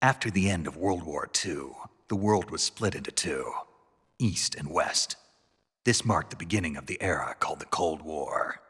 After the end of World War II, the world was split into two, East and West. This marked the beginning of the era called the Cold War.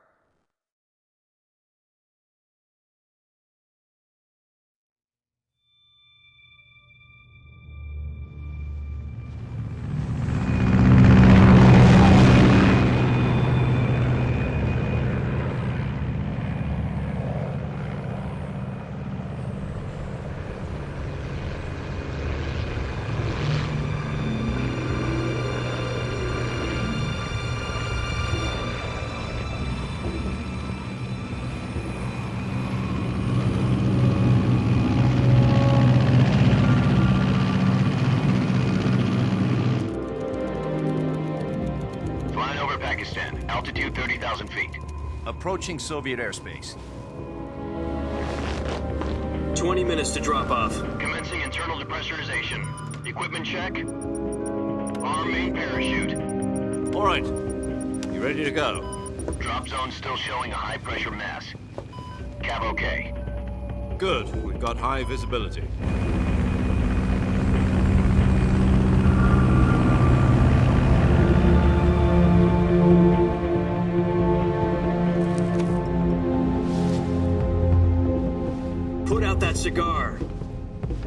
Altitude 30,000 feet. Approaching Soviet airspace. 20 minutes to drop off. Commencing internal depressurization. Equipment check. Arm main parachute. All right. You ready to go? Drop zone still showing a high pressure mass. Cav okay. Good. We've got high visibility. Put out that cigar.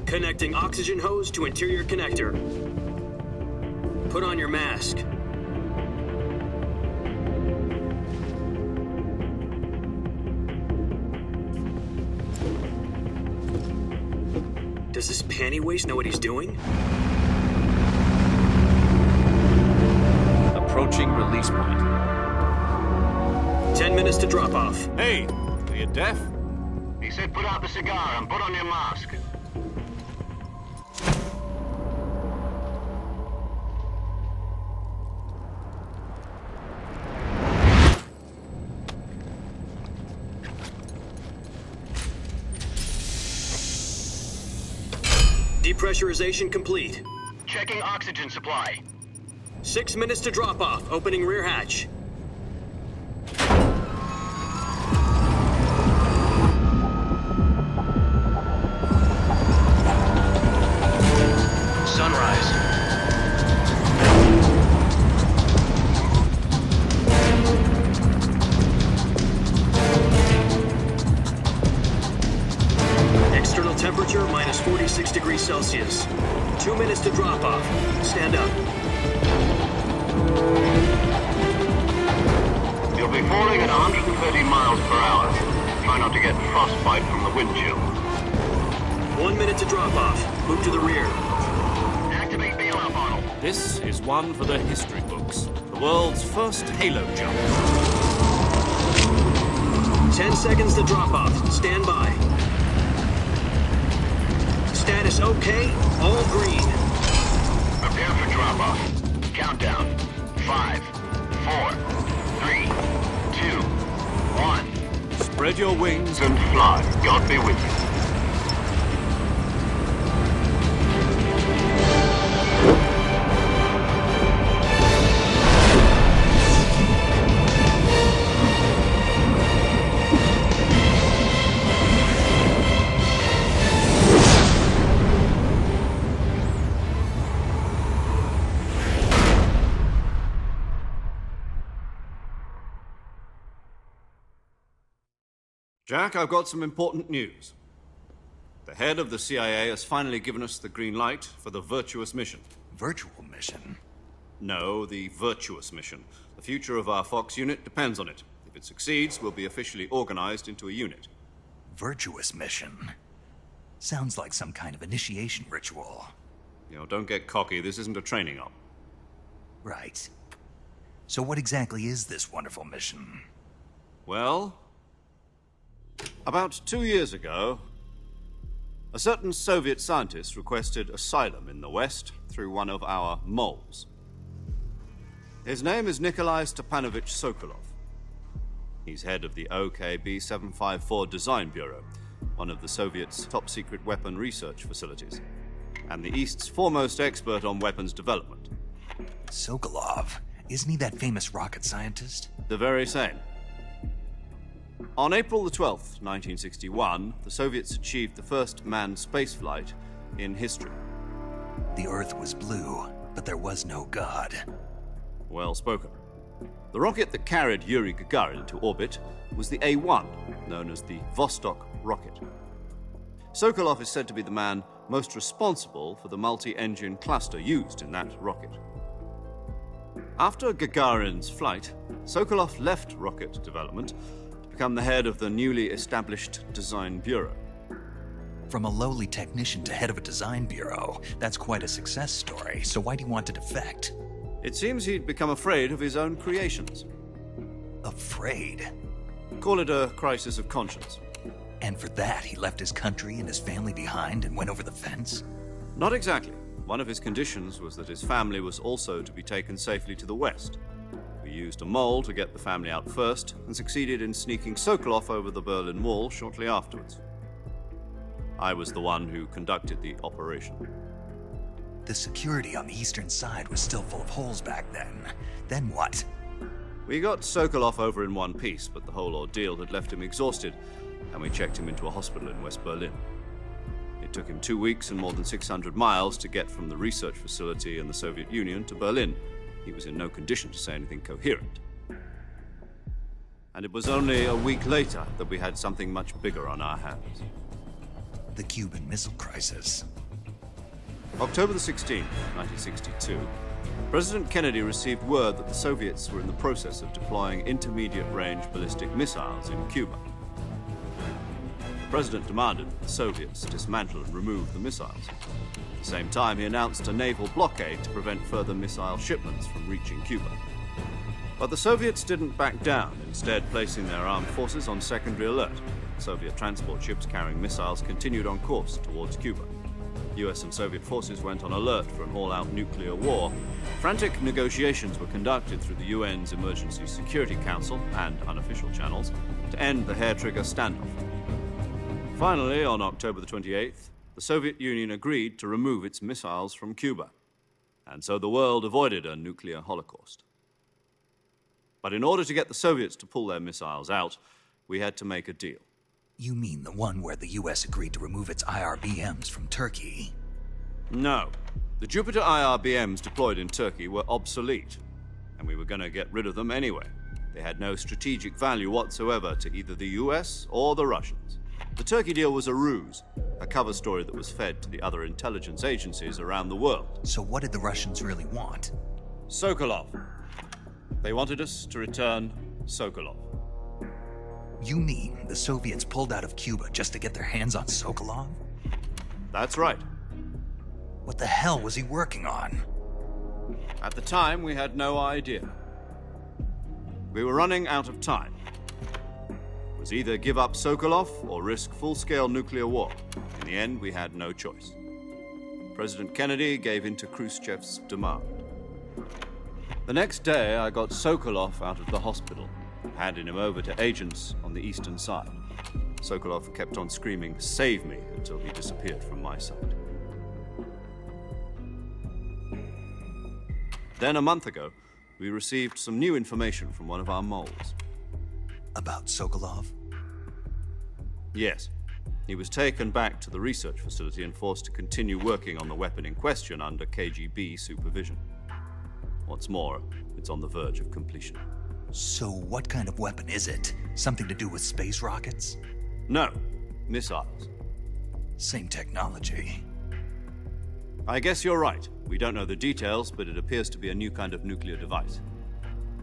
Connecting oxygen hose to interior connector. Put on your mask. Does this panty waste know what he's doing? Approaching release point. 10 minutes to drop off. Hey, are you deaf? He said put out the cigar and put on your mask. Depressurization complete. Checking oxygen supply. 6 minutes to drop off. Opening rear hatch. Sunrise. External temperature minus 46 degrees Celsius. 2 minutes to drop off. Stand up. You'll be falling at 130 miles per hour. Try not to get frostbite from the wind chill. 1 minute to drop off. Move to the rear. Activate bailout model. This is one for the history books. The world's first halo jump. 10 seconds to drop off. Stand by. Status okay. All green. Prepare for drop off. Countdown. 5, 4, 3, 2, 1. Spread your wings And fly. God be with you. Jack, I've got some important news. The head of the CIA has finally given us the green light for the virtuous mission. Virtual mission? No, the virtuous mission. The future of our Fox unit depends on it. If it succeeds, we'll be officially organized into a unit. Virtuous mission? Sounds like some kind of initiation ritual. You know, don't get cocky. This isn't a training op. Right. So what exactly is this wonderful mission? Well, about 2 years ago, a certain Soviet scientist requested asylum in the West through one of our moles. His name is Nikolai Stepanovich Sokolov. He's head of the OKB 754 Design Bureau, one of the Soviets' top-secret weapon research facilities, and the East's foremost expert on weapons development. Sokolov? Isn't he that famous rocket scientist? The very same. On April the 12th, 1961, the Soviets achieved the first manned spaceflight in history. The Earth was blue, but there was no God. Well spoken. The rocket that carried Yuri Gagarin into orbit was the A-1, known as the Vostok rocket. Sokolov is said to be the man most responsible for the multi-engine cluster used in that rocket. After Gagarin's flight, Sokolov left rocket development to become the head of the newly established design bureau. From a lowly technician to head of a design bureau, that's quite a success story, so why do you want to defect? It seems he'd become afraid of his own creations. Afraid? Call it a crisis of conscience. And for that, he left his country and his family behind and went over the fence? Not exactly. One of his conditions was that his family was also to be taken safely to the west. We used a mole to get the family out first and succeeded in sneaking Sokolov over the Berlin Wall shortly afterwards. I was the one who conducted the operation. The security on the eastern side was still full of holes back then. Then what? We got Sokolov over in one piece, but the whole ordeal had left him exhausted, and we checked him into a hospital in West Berlin. It took him 2 weeks and more than 600 miles to get from the research facility in the Soviet Union to Berlin. He was in no condition to say anything coherent. And it was only a week later that we had something much bigger on our hands. The Cuban Missile Crisis. October the 16th, 1962, President Kennedy received word that the Soviets were in the process of deploying intermediate-range ballistic missiles in Cuba. The president demanded that the Soviets dismantle and remove the missiles. At the same time, he announced a naval blockade to prevent further missile shipments from reaching Cuba. But the Soviets didn't back down, instead placing their armed forces on secondary alert. Soviet transport ships carrying missiles continued on course towards Cuba. US and Soviet forces went on alert for an all-out nuclear war. Frantic negotiations were conducted through the UN's Emergency Security Council and unofficial channels to end the hair-trigger standoff. Finally, on October the 28th, the Soviet Union agreed to remove its missiles from Cuba. And so the world avoided a nuclear holocaust. But in order to get the Soviets to pull their missiles out, we had to make a deal. You mean the one where the US agreed to remove its IRBMs from Turkey? No. The Jupiter IRBMs deployed in Turkey were obsolete, and we were going to get rid of them anyway. They had no strategic value whatsoever to either the US or the Russians. The Turkey deal was a ruse, a cover story that was fed to the other intelligence agencies around the world. So what did the Russians really want? Sokolov. They wanted us to return Sokolov. You mean the Soviets pulled out of Cuba just to get their hands on Sokolov? That's right. What the hell was he working on? At the time, we had no idea. We were running out of time. It was either give up Sokolov or risk full-scale nuclear war. In the end, we had no choice. President Kennedy gave in to Khrushchev's demand. The next day, I got Sokolov out of the hospital, handing him over to agents on the eastern side. Sokolov kept on screaming, "Save me," until he disappeared from my sight. Then a month ago, we received some new information from one of our moles. About Sokolov? Yes. He was taken back to the research facility and forced to continue working on the weapon in question under KGB supervision. What's more, it's on the verge of completion. So what kind of weapon is it? Something to do with space rockets? No, missiles. Same technology. I guess you're right. We don't know the details, but it appears to be a new kind of nuclear device.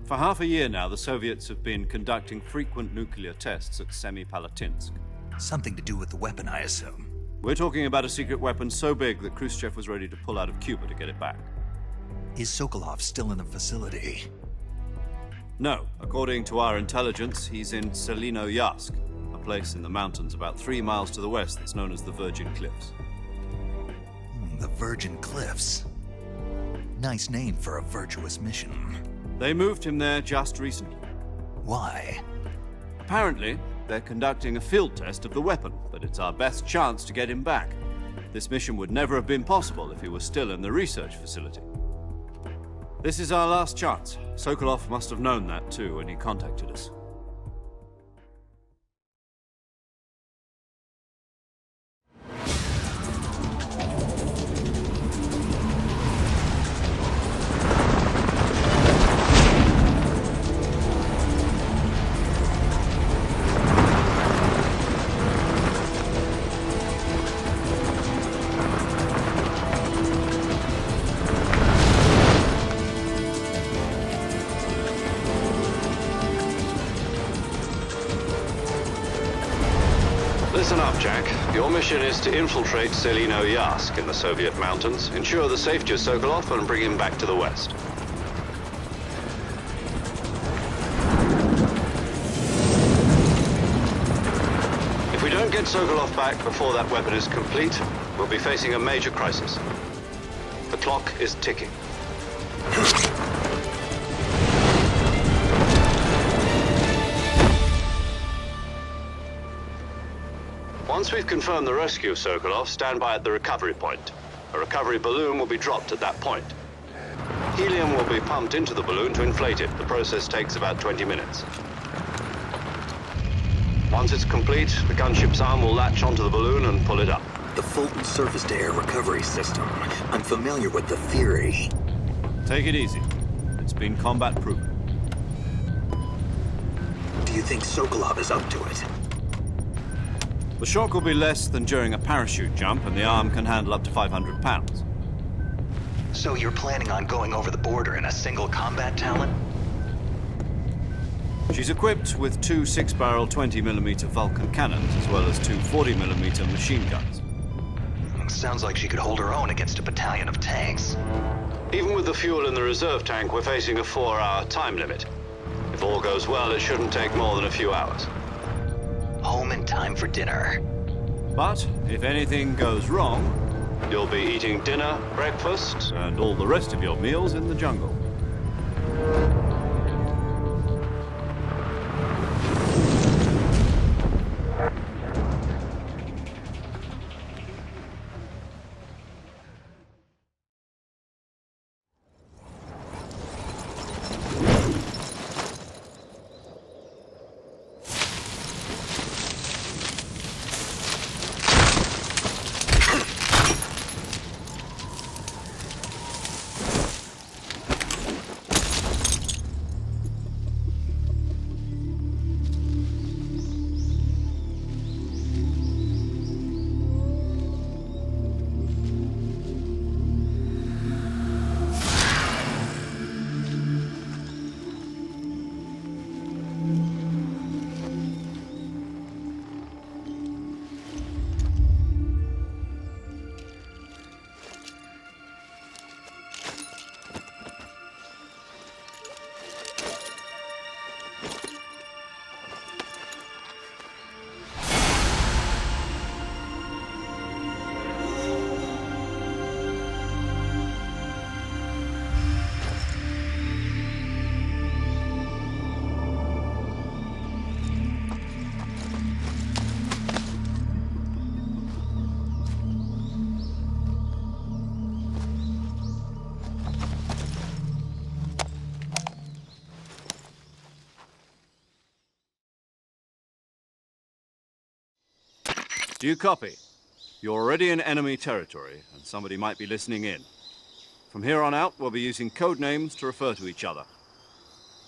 For half a year now, the Soviets have been conducting frequent nuclear tests at Semipalatinsk. Something to do with the weapon, I assume. We're talking about a secret weapon so big that Khrushchev was ready to pull out of Cuba to get it back. Is Sokolov still in the facility? No. According to our intelligence, he's in Selino-Yarsk, a place in the mountains about 3 miles to the west that's known as the Virgin Cliffs. The Virgin Cliffs. Nice name for a virtuous mission. They moved him there just recently. Why? Apparently, they're conducting a field test of the weapon, but it's our best chance to get him back. This mission would never have been possible if he was still in the research facility. This is our last chance. Sokolov must have known that too when he contacted us. Jack. Your mission is to infiltrate Selino-Yask in the Soviet mountains, ensure the safety of Sokolov, and bring him back to the West. If we don't get Sokolov back before that weapon is complete, we'll be facing a major crisis. The clock is ticking. Once we've confirmed the rescue of Sokolov, stand by at the recovery point. A recovery balloon will be dropped at that point. Helium will be pumped into the balloon to inflate it. The process takes about 20 minutes. Once it's complete, the gunship's arm will latch onto the balloon and pull it up. The Fulton surface-to-air recovery system. I'm familiar with the theory. Take it easy. It's been combat-proven. Do you think Sokolov is up to it? The shock will be less than during a parachute jump, and the arm can handle up to 500 pounds. So you're planning on going over the border in a single combat talent? She's equipped with two 6-barrel 20mm Vulcan cannons, as well as two 40mm machine guns. Sounds like she could hold her own against a battalion of tanks. Even with the fuel in the reserve tank, we're facing a 4-hour time limit. If all goes well, it shouldn't take more than a few hours. Home in time for dinner. But if anything goes wrong, you'll be eating dinner, breakfast, and all the rest of your meals in the jungle. Do you copy? You're already in enemy territory, and somebody might be listening in. From here on out, we'll be using code names to refer to each other.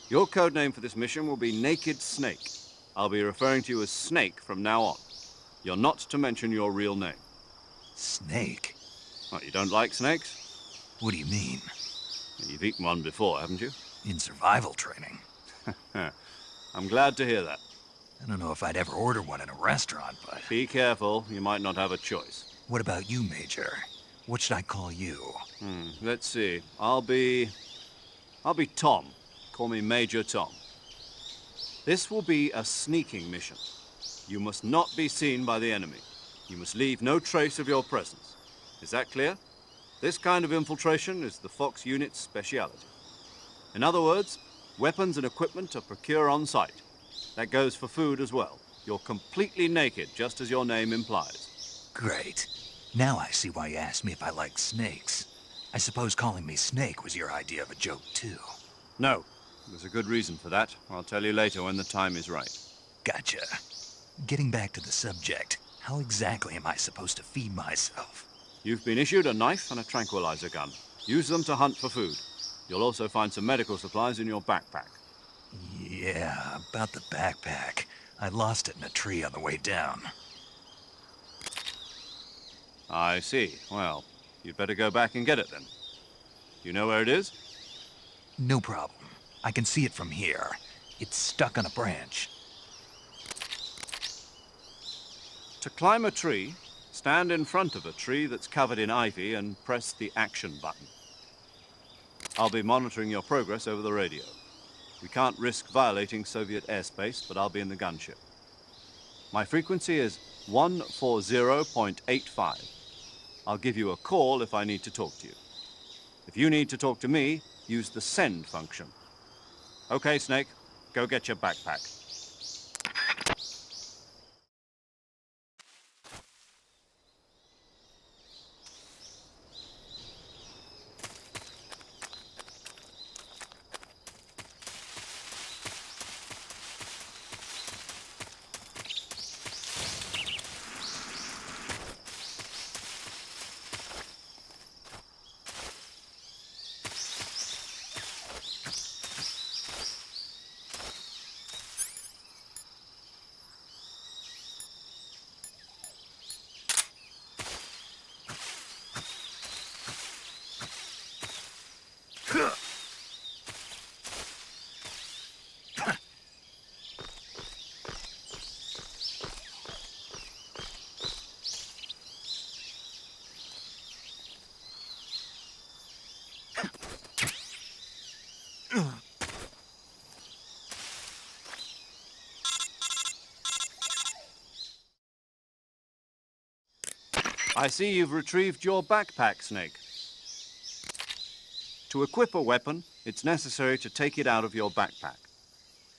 Your code name for this mission will be Naked Snake. I'll be referring to you as Snake from now on. You're not to mention your real name. Snake? What, you don't like snakes? What do you mean? You've eaten one before, haven't you? In survival training. I'm glad to hear that. I don't know if I'd ever order one in a restaurant, but... Be careful, you might not have a choice. What about you, Major? What should I call you? Let's see. I'll be Tom. Call me Major Tom. This will be a sneaking mission. You must not be seen by the enemy. You must leave no trace of your presence. Is that clear? This kind of infiltration is the Fox unit's speciality. In other words, weapons and equipment are procured on site. That goes for food as well. You're completely naked, just as your name implies. Great. Now I see why you asked me if I like snakes. I suppose calling me Snake was your idea of a joke, too. No. There's a good reason for that. I'll tell you later when the time is right. Gotcha. Getting back to the subject, how exactly am I supposed to feed myself? You've been issued a knife and a tranquilizer gun. Use them to hunt for food. You'll also find some medical supplies in your backpack. Yeah, about the backpack. I lost it in a tree on the way down. I see. Well, you'd better go back and get it then. You know where it is? No problem. I can see it from here. It's stuck on a branch. To climb a tree, stand in front of a tree that's covered in ivy and press the action button. I'll be monitoring your progress over the radio. We can't risk violating Soviet airspace, but I'll be in the gunship. My frequency is 140.85. I'll give you a call if I need to talk to you. If you need to talk to me, use the send function. Okay, Snake, go get your backpack. I see you've retrieved your backpack, Snake. To equip a weapon, it's necessary to take it out of your backpack.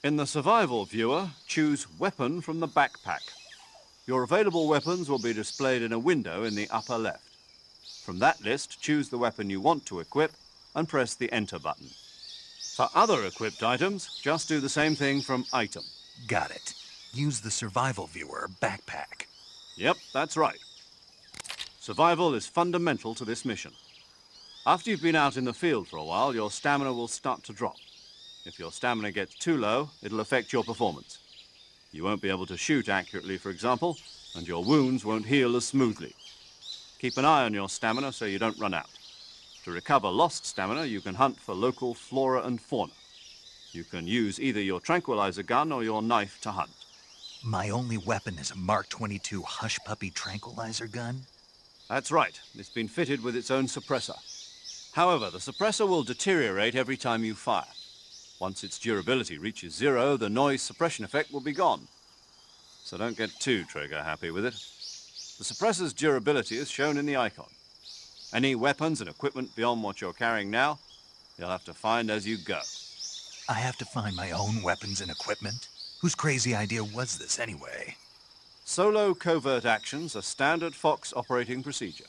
In the survival viewer, choose Weapon from the backpack. Your available weapons will be displayed in a window in the upper left. From that list, choose the weapon you want to equip and press the Enter button. For other equipped items, just do the same thing from Item. Got it. Use the survival viewer backpack. Yep, that's right. Survival is fundamental to this mission. After you've been out in the field for a while, your stamina will start to drop. If your stamina gets too low, it'll affect your performance. You won't be able to shoot accurately, for example, and your wounds won't heal as smoothly. Keep an eye on your stamina so you don't run out. To recover lost stamina, you can hunt for local flora and fauna. You can use either your tranquilizer gun or your knife to hunt. My only weapon is a Mark 22 Hush Puppy tranquilizer gun? That's right. It's been fitted with its own suppressor. However, the suppressor will deteriorate every time you fire. Once its durability reaches 0, the noise suppression effect will be gone. So don't get too trigger happy with it. The suppressor's durability is shown in the icon. Any weapons and equipment beyond what you're carrying now, you'll have to find as you go. I have to find my own weapons and equipment? Whose crazy idea was this anyway? Solo covert actions are standard Fox operating procedure.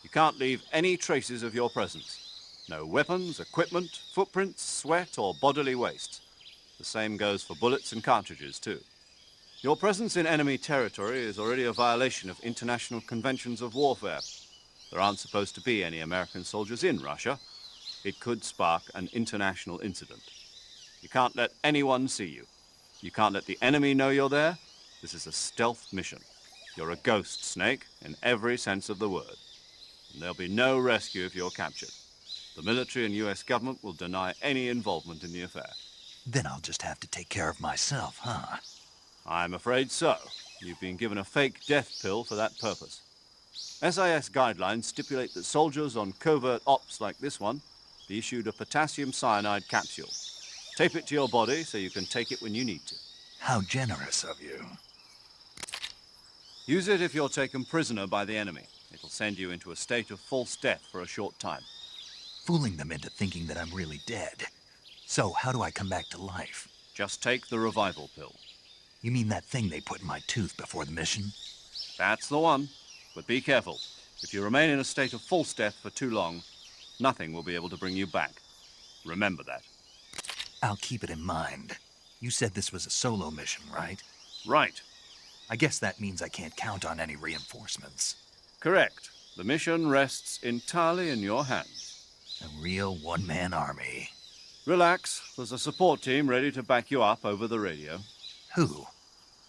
You can't leave any traces of your presence. No weapons, equipment, footprints, sweat, or bodily waste. The same goes for bullets and cartridges, too. Your presence in enemy territory is already a violation of international conventions of warfare. There aren't supposed to be any American soldiers in Russia. It could spark an international incident. You can't let anyone see you. You can't let the enemy know you're there. This is a stealth mission. You're a ghost, Snake, in every sense of the word. And there'll be no rescue if you're captured. The military and US government will deny any involvement in the affair. Then I'll just have to take care of myself, huh? I'm afraid so. You've been given a fake death pill for that purpose. SIS guidelines stipulate that soldiers on covert ops like this one be issued a potassium cyanide capsule. Tape it to your body so you can take it when you need to. How generous of you. Use it if you're taken prisoner by the enemy. It'll send you into a state of false death for a short time. Fooling them into thinking that I'm really dead. So how do I come back to life? Just take the revival pill. You mean that thing they put in my tooth before the mission? That's the one. But be careful. If you remain in a state of false death for too long, nothing will be able to bring you back. Remember that. I'll keep it in mind. You said this was a solo mission, right? Right. I guess that means I can't count on any reinforcements. Correct. The mission rests entirely in your hands. A real one-man army. Relax. There's a support team ready to back you up over the radio. Who?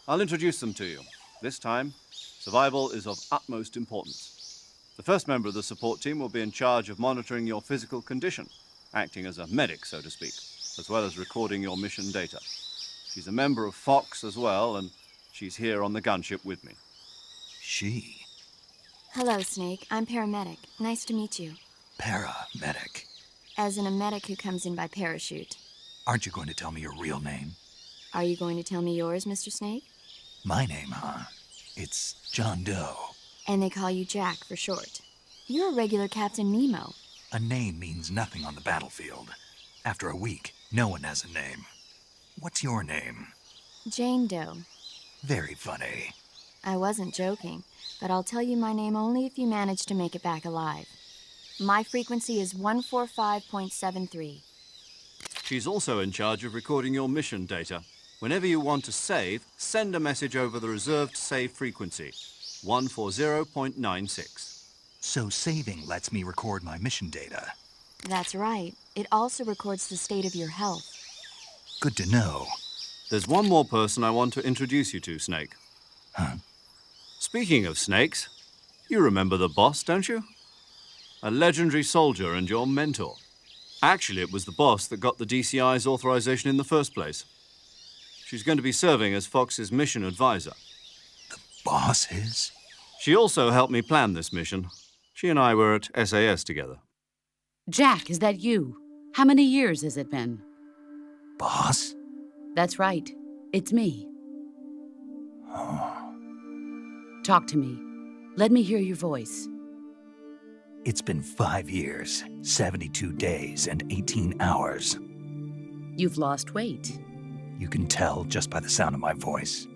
I'll introduce them to you. This time, survival is of utmost importance. The first member of the support team will be in charge of monitoring your physical condition, acting as a medic, so to speak, as well as recording your mission data. She's a member of Fox as well, and she's here on the gunship with me. She? Hello, Snake. I'm paramedic. Nice to meet you. Paramedic. As in a medic who comes in by parachute. Aren't you going to tell me your real name? Are you going to tell me yours, Mr. Snake? My name, huh? It's John Doe. And they call you Jack for short. You're a regular Captain Nemo. A name means nothing on the battlefield. After a week, no one has a name. What's your name? Jane Doe. Very funny. I wasn't joking, but I'll tell you my name only if you manage to make it back alive. My frequency is 145.73. She's also in charge of recording your mission data. Whenever you want to save, send a message over the reserved save frequency, 140.96. So saving lets me record my mission data. That's right. It also records the state of your health. Good to know. There's one more person I want to introduce you to, Snake. Huh? Speaking of snakes, you remember the boss, don't you? A legendary soldier and your mentor. Actually, it was the boss that got the DCI's authorization in the first place. She's going to be serving as Fox's mission advisor. The boss is? She also helped me plan this mission. She and I were at SAS together. Jack, is that you? How many years has it been? Boss? That's right. It's me. Talk to me. Let me hear your voice. It's been 5 years, 72 days, and 18 hours. You've lost weight. You can tell just by the sound of my voice.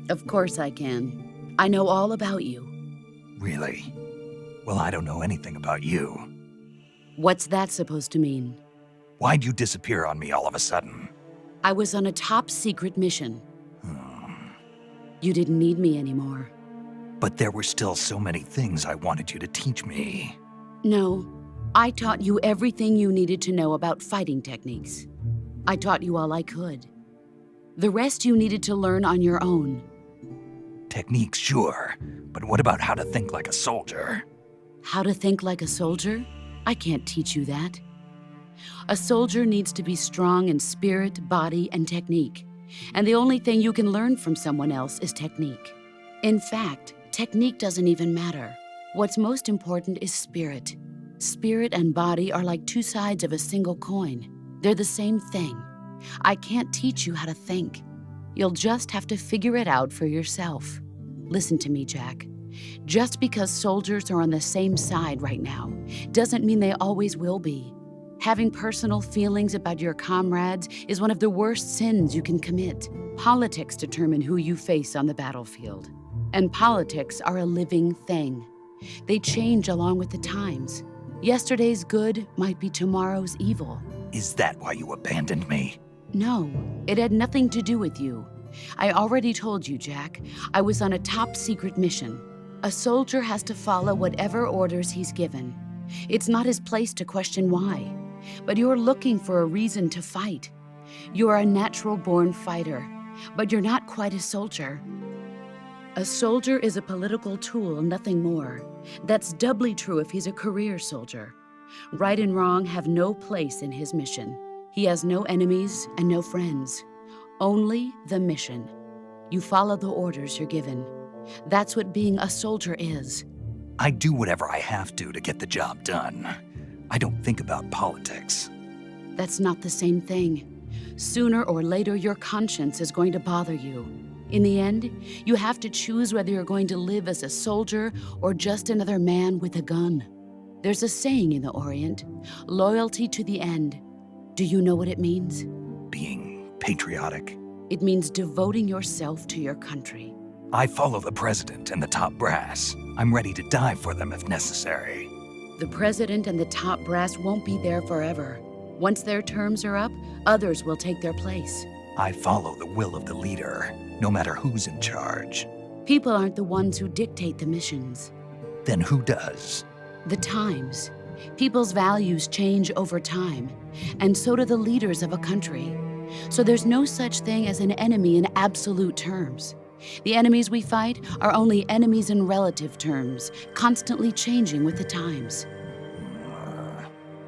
Of course I can. I know all about you. Really? Well, I don't know anything about you. What's that supposed to mean? Why'd you disappear on me all of a sudden? I was on a top-secret mission. You didn't need me anymore. But there were still so many things I wanted you to teach me. No, I taught you everything you needed to know about fighting techniques. I taught you all I could. The rest you needed to learn on your own. Techniques, sure. But what about how to think like a soldier? How to think like a soldier? I can't teach you that. A soldier needs to be strong in spirit, body, and technique. And the only thing you can learn from someone else is technique. In fact, technique doesn't even matter. What's most important is spirit. Spirit and body are like two sides of a single coin. They're the same thing. I can't teach you how to think. You'll just have to figure it out for yourself. Listen to me, Jack. Just because soldiers are on the same side right now doesn't mean they always will be. Having personal feelings about your comrades is one of the worst sins you can commit. Politics determine who you face on the battlefield. And politics are a living thing. They change along with the times. Yesterday's good might be tomorrow's evil. Is that why you abandoned me? No, it had nothing to do with you. I already told you, Jack. I was on a top-secret mission. A soldier has to follow whatever orders he's given. It's not his place to question why. But you're looking for a reason to fight. You are a natural-born fighter, but you're not quite a soldier. A soldier is a political tool, nothing more. That's doubly true if he's a career soldier. Right and wrong have no place in his mission. He has no enemies and no friends. Only the mission. You follow the orders you're given. That's what being a soldier is. I do whatever I have to get the job done. I don't think about politics. That's not the same thing. Sooner or later, your conscience is going to bother you. In the end, you have to choose whether you're going to live as a soldier or just another man with a gun. There's a saying in the Orient, loyalty to the end. Do you know what it means? Being patriotic. It means devoting yourself to your country. I follow the president and the top brass. I'm ready to die for them if necessary. The president and the top brass won't be there forever. Once their terms are up, others will take their place. I follow the will of the leader, no matter who's in charge. People aren't the ones who dictate the missions. Then who does? The times. People's values change over time, and so do the leaders of a country. So there's no such thing as an enemy in absolute terms. The enemies we fight are only enemies in relative terms, constantly changing with the times.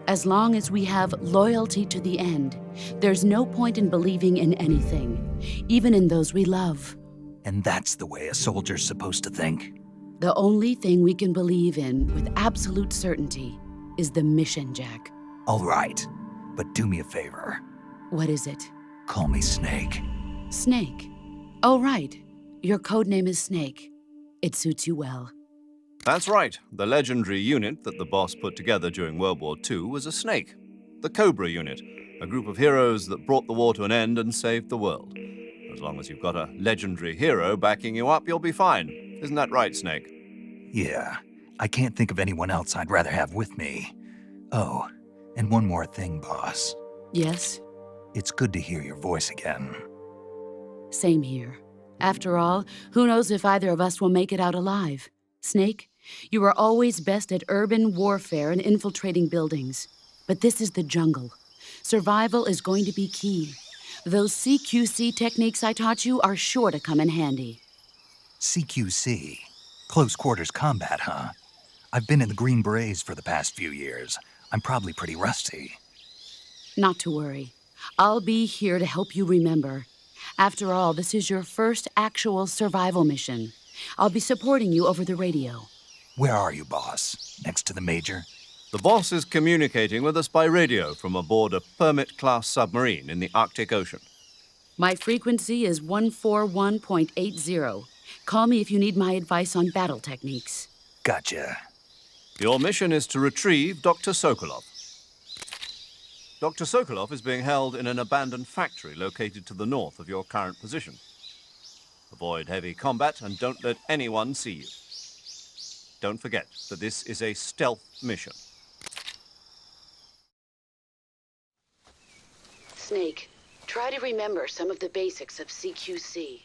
As long as we have loyalty to the end, there's no point in believing in anything, even in those we love. And that's the way a soldier's supposed to think? The only thing we can believe in with absolute certainty is the mission, Jack. All right, but do me a favor. What is it? Call me Snake. Snake. Oh, right. Your code name is Snake. It suits you well. That's right. The legendary unit that the boss put together during World War II was a snake. The Cobra unit, a group of heroes that brought the war to an end and saved the world. As long as you've got a legendary hero backing you up, you'll be fine. Isn't that right, Snake? Yeah, I can't think of anyone else I'd rather have with me. Oh, and one more thing, boss. Yes? It's good to hear your voice again. Same here. After all, who knows if either of us will make it out alive? Snake, you are always best at urban warfare and infiltrating buildings. But this is the jungle. Survival is going to be key. Those CQC techniques I taught you are sure to come in handy. CQC? Close quarters combat, huh? I've been in the Green Berets for the past few years. I'm probably pretty rusty. Not to worry. I'll be here to help you remember. After all, this is your first actual survival mission. I'll be supporting you over the radio. Where are you, boss? Next to the Major? The boss is communicating with us by radio from aboard a Permit-class submarine in the Arctic Ocean. My frequency is 141.80. Call me if you need my advice on battle techniques. Gotcha. Your mission is to retrieve Dr. Sokolov. Dr. Sokolov is being held in an abandoned factory located to the north of your current position. Avoid heavy combat and don't let anyone see you. Don't forget that this is a stealth mission. Snake, try to remember some of the basics of CQC.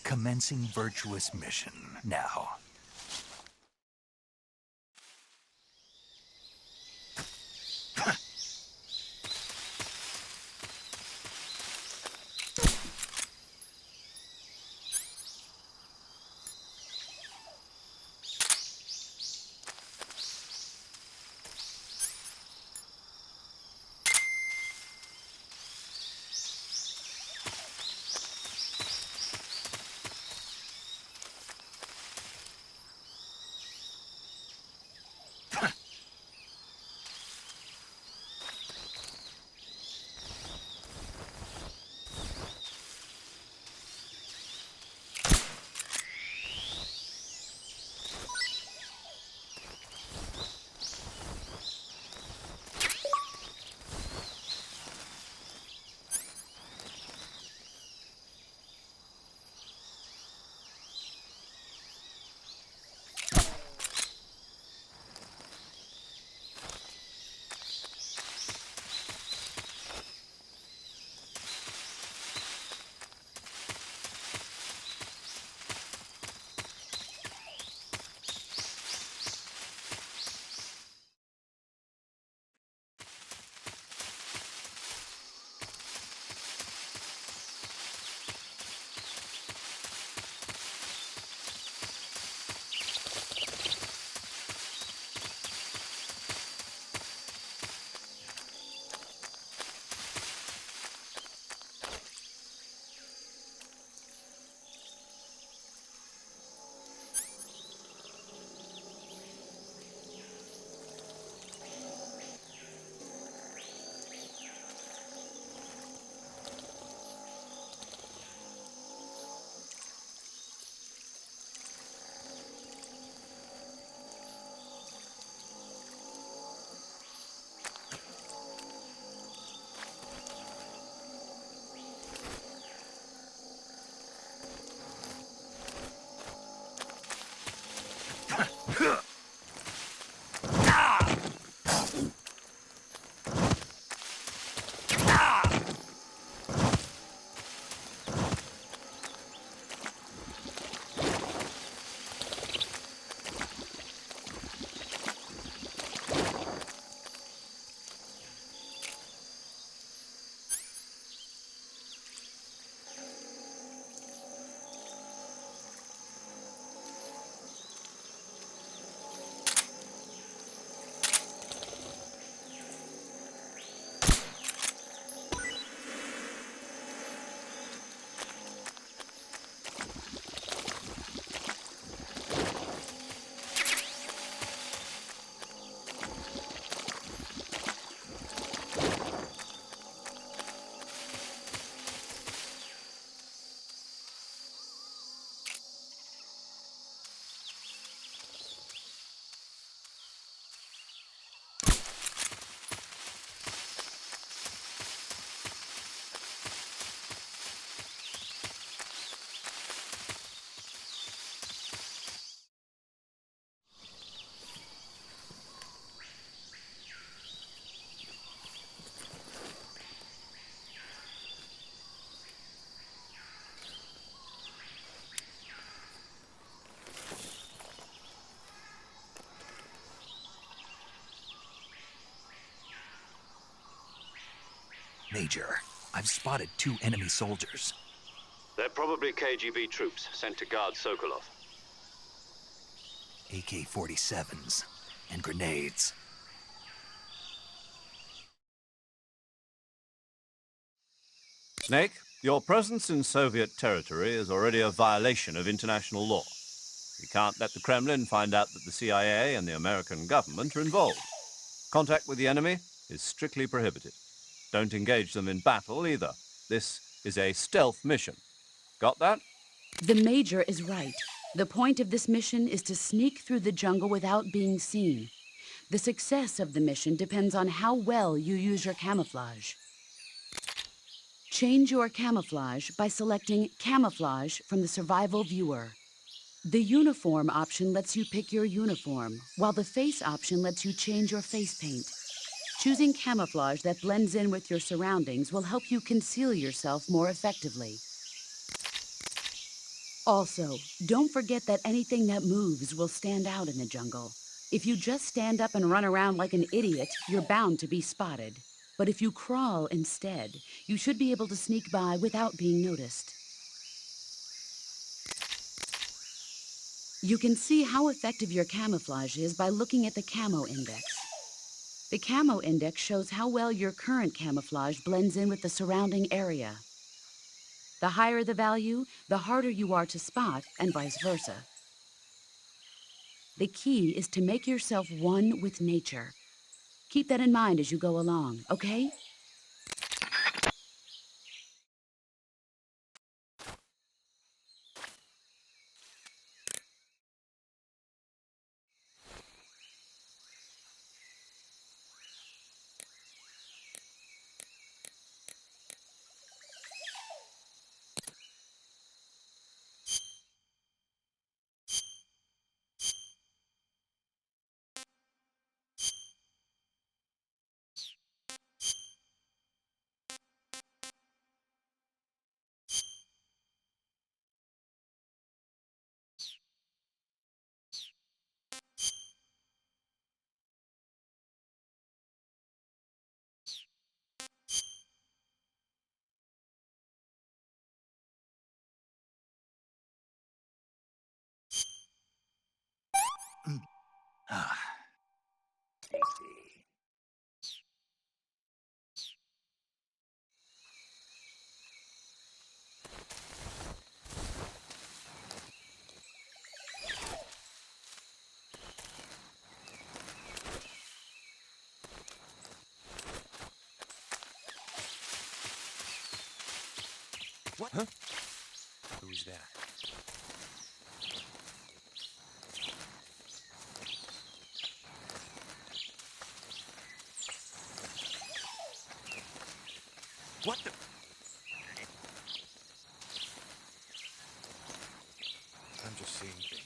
Commencing virtuous mission now. Major, I've spotted 2 enemy soldiers. They're probably KGB troops sent to guard Sokolov. AK-47s and grenades. Snake, your presence in Soviet territory is already a violation of international law. We can't let the Kremlin find out that the CIA and the American government are involved. Contact with the enemy is strictly prohibited. Don't engage them in battle either. This is a stealth mission. Got that? The Major is right. The point of this mission is to sneak through the jungle without being seen. The success of the mission depends on how well you use your camouflage. Change your camouflage by selecting Camouflage from the Survival Viewer. The Uniform option lets you pick your uniform, while the Face option lets you change your face paint. Choosing camouflage that blends in with your surroundings will help you conceal yourself more effectively. Also, don't forget that anything that moves will stand out in the jungle. If you just stand up and run around like an idiot, you're bound to be spotted. But if you crawl instead, you should be able to sneak by without being noticed. You can see how effective your camouflage is by looking at the Camo Index. The Camo Index shows how well your current camouflage blends in with the surrounding area. The higher the value, the harder you are to spot, and vice versa. The key is to make yourself one with nature. Keep that in mind as you go along, okay? Ah. What? Huh? Who's that? What the? I'm just seeing things.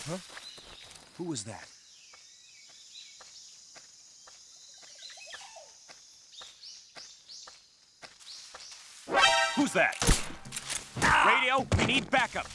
Huh? Who was that? Who's that? Radio, we need backup.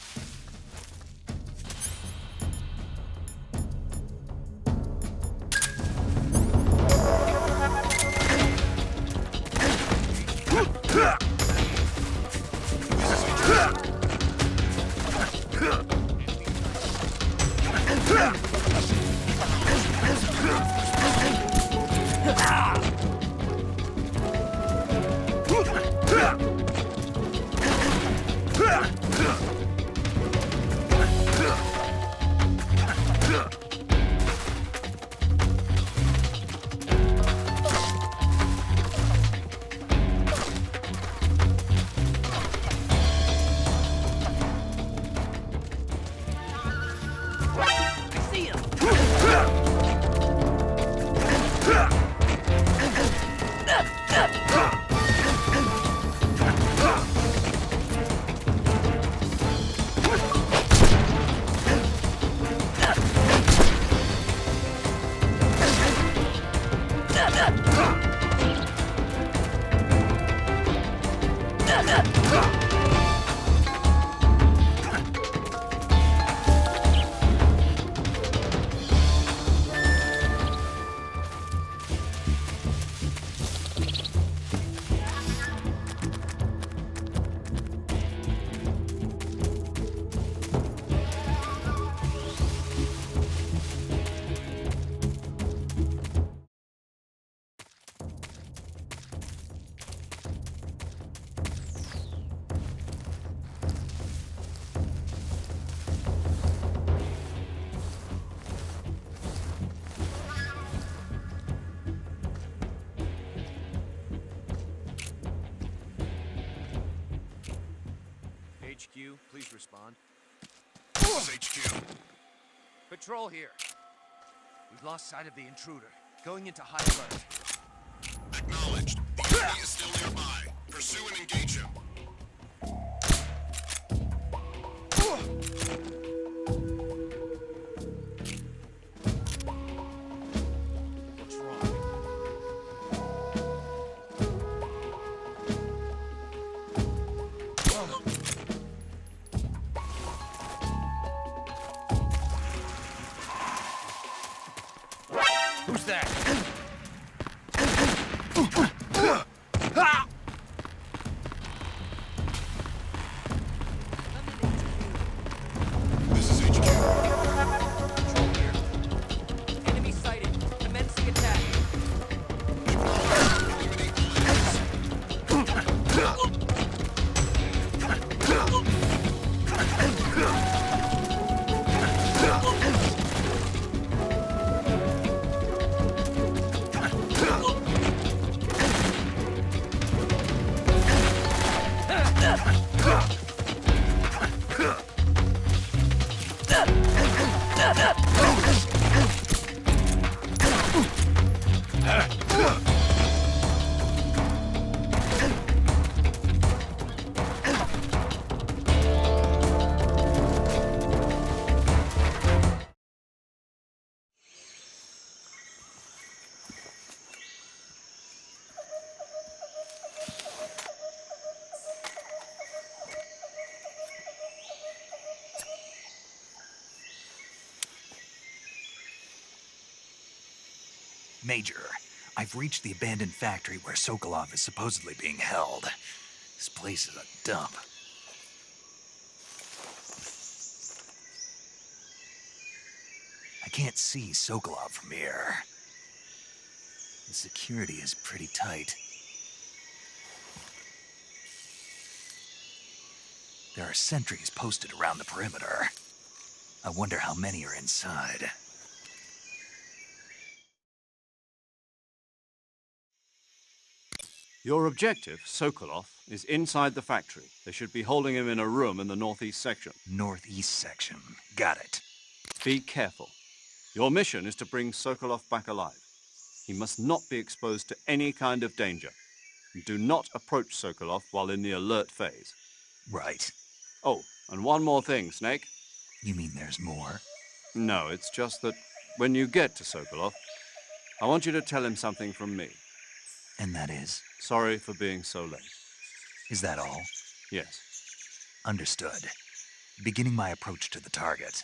HQ, please respond. This is HQ. Patrol here. We've lost sight of the intruder. Going into high alert. Acknowledged. The enemy is still nearby. Pursue and engage him. What's wrong? Who's that? This is HQ. Patrol here. Enemy sighted. Commencing attack. Eliminate all enemies. Major, I've reached the abandoned factory where Sokolov is supposedly being held. This place is a dump. I can't see Sokolov from here. The security is pretty tight. There are sentries posted around the perimeter. I wonder how many are inside. Your objective, Sokolov, is inside the factory. They should be holding him in a room in the northeast section. Northeast section. Got it. Be careful. Your mission is to bring Sokolov back alive. He must not be exposed to any kind of danger. Do not approach Sokolov while in the alert phase. Right. Oh, and one more thing, Snake. You mean there's more? No, it's just that when you get to Sokolov, I want you to tell him something from me. And that is? Sorry for being so late. Is that all? Yes. Understood. Beginning my approach to the target.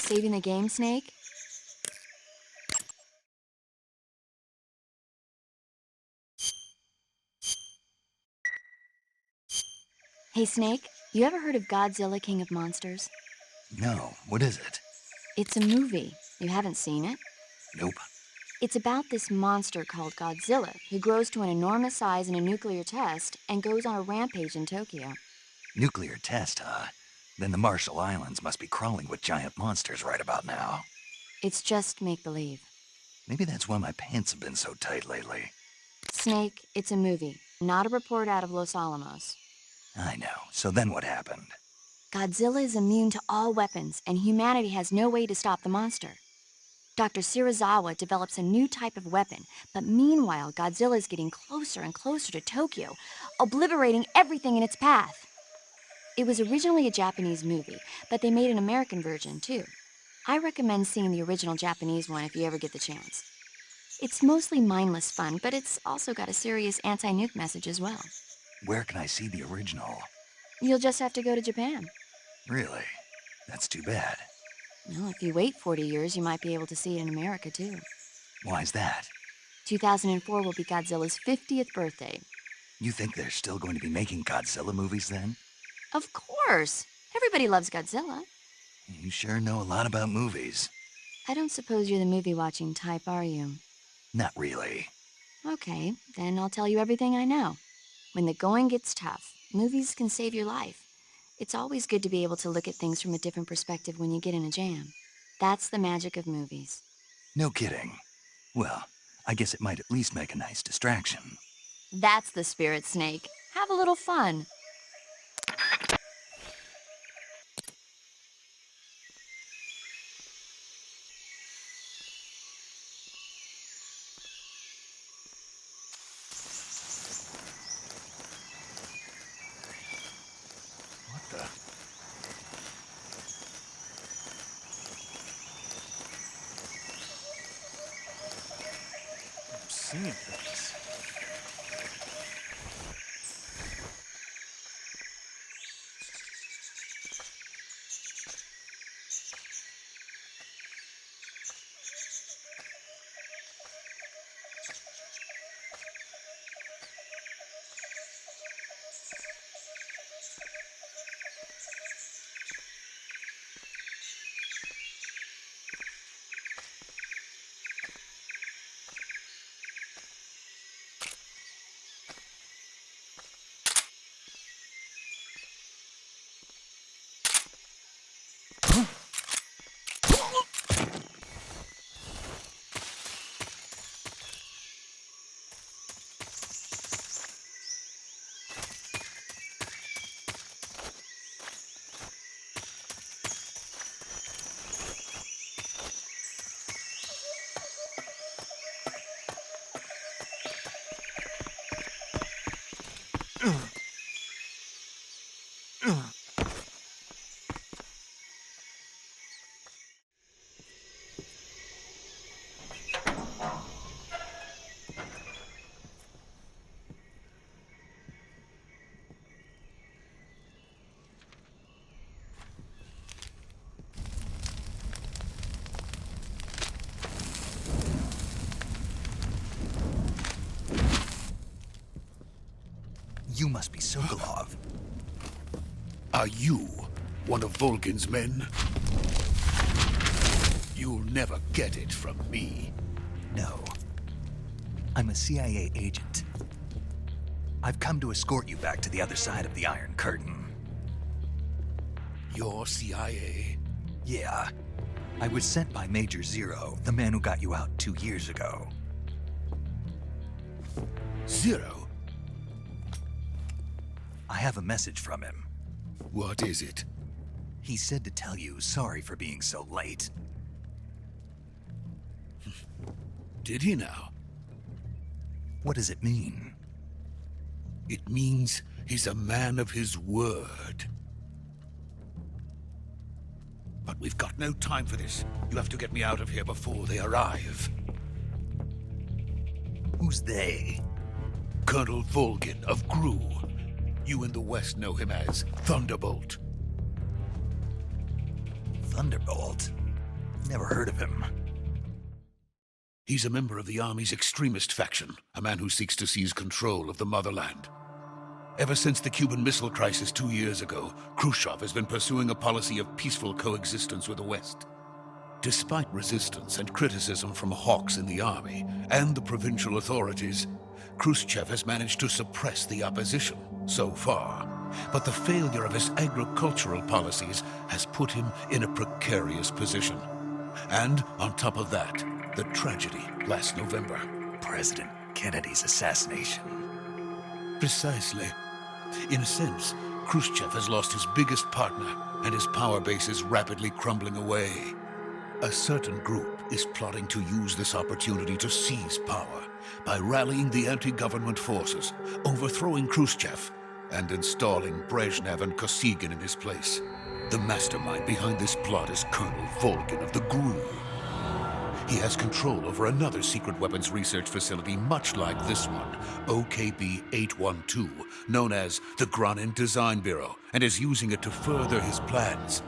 Saving the game, Snake? Hey, Snake, you ever heard of Godzilla, King of Monsters? No, what is it? It's a movie. You haven't seen it? Nope. It's about this monster called Godzilla, who grows to an enormous size in a nuclear test and goes on a rampage in Tokyo. Nuclear test, huh? Then the Marshall Islands must be crawling with giant monsters right about now. It's just make-believe. Maybe that's why my pants have been so tight lately. Snake, it's a movie, not a report out of Los Alamos. I know. So then what happened? Godzilla is immune to all weapons, and humanity has no way to stop the monster. Dr. Shirazawa develops a new type of weapon, but meanwhile, Godzilla is getting closer and closer to Tokyo, obliterating everything in its path. It was originally a Japanese movie, but they made an American version, too. I recommend seeing the original Japanese one if you ever get the chance. It's mostly mindless fun, but it's also got a serious anti-nuke message as well. Where can I see the original? You'll just have to go to Japan. Really? That's too bad. Well, if you wait 40 years, you might be able to see it in America, too. Why's that? 2004 will be Godzilla's 50th birthday. You think they're still going to be making Godzilla movies then? Of course! Everybody loves Godzilla. You sure know a lot about movies. I don't suppose you're the movie-watching type, are you? Not really. Okay, then I'll tell you everything I know. When the going gets tough, movies can save your life. It's always good to be able to look at things from a different perspective when you get in a jam. That's the magic of movies. No kidding. Well, I guess it might at least make a nice distraction. That's the spirit, Snake. Have a little fun. What the? I'm seeing things. You must be Sokolov. Are you one of Volgin's men? You'll never get it from me. No. I'm a CIA agent. I've come to escort you back to the other side of the Iron Curtain. You're CIA? Yeah. I was sent by Major Zero, the man who got you out 2 years ago. Zero? I have a message from him. What is it? He said to tell you sorry for being so late. Did he now? What does it mean? It means he's a man of his word. But we've got no time for this. You have to get me out of here before they arrive. Who's they? Colonel Volgin of Gru. You in the West know him as Thunderbolt. Thunderbolt? Never heard of him. He's a member of the army's extremist faction, a man who seeks to seize control of the motherland. Ever since the Cuban Missile Crisis 2 years ago, Khrushchev has been pursuing a policy of peaceful coexistence with the West. Despite resistance and criticism from hawks in the army and the provincial authorities, Khrushchev has managed to suppress the opposition so far. But the failure of his agricultural policies has put him in a precarious position. And on top of that, the tragedy last November. President Kennedy's assassination. Precisely. In a sense, Khrushchev has lost his biggest partner, and his power base is rapidly crumbling away. A certain group is plotting to use this opportunity to seize power by rallying the anti-government forces, overthrowing Khrushchev, and installing Brezhnev and Kosygin in his place. The mastermind behind this plot is Colonel Volgin of the GRU. He has control over another secret weapons research facility much like this one, OKB-812, known as the Granin Design Bureau, and is using it to further his plans.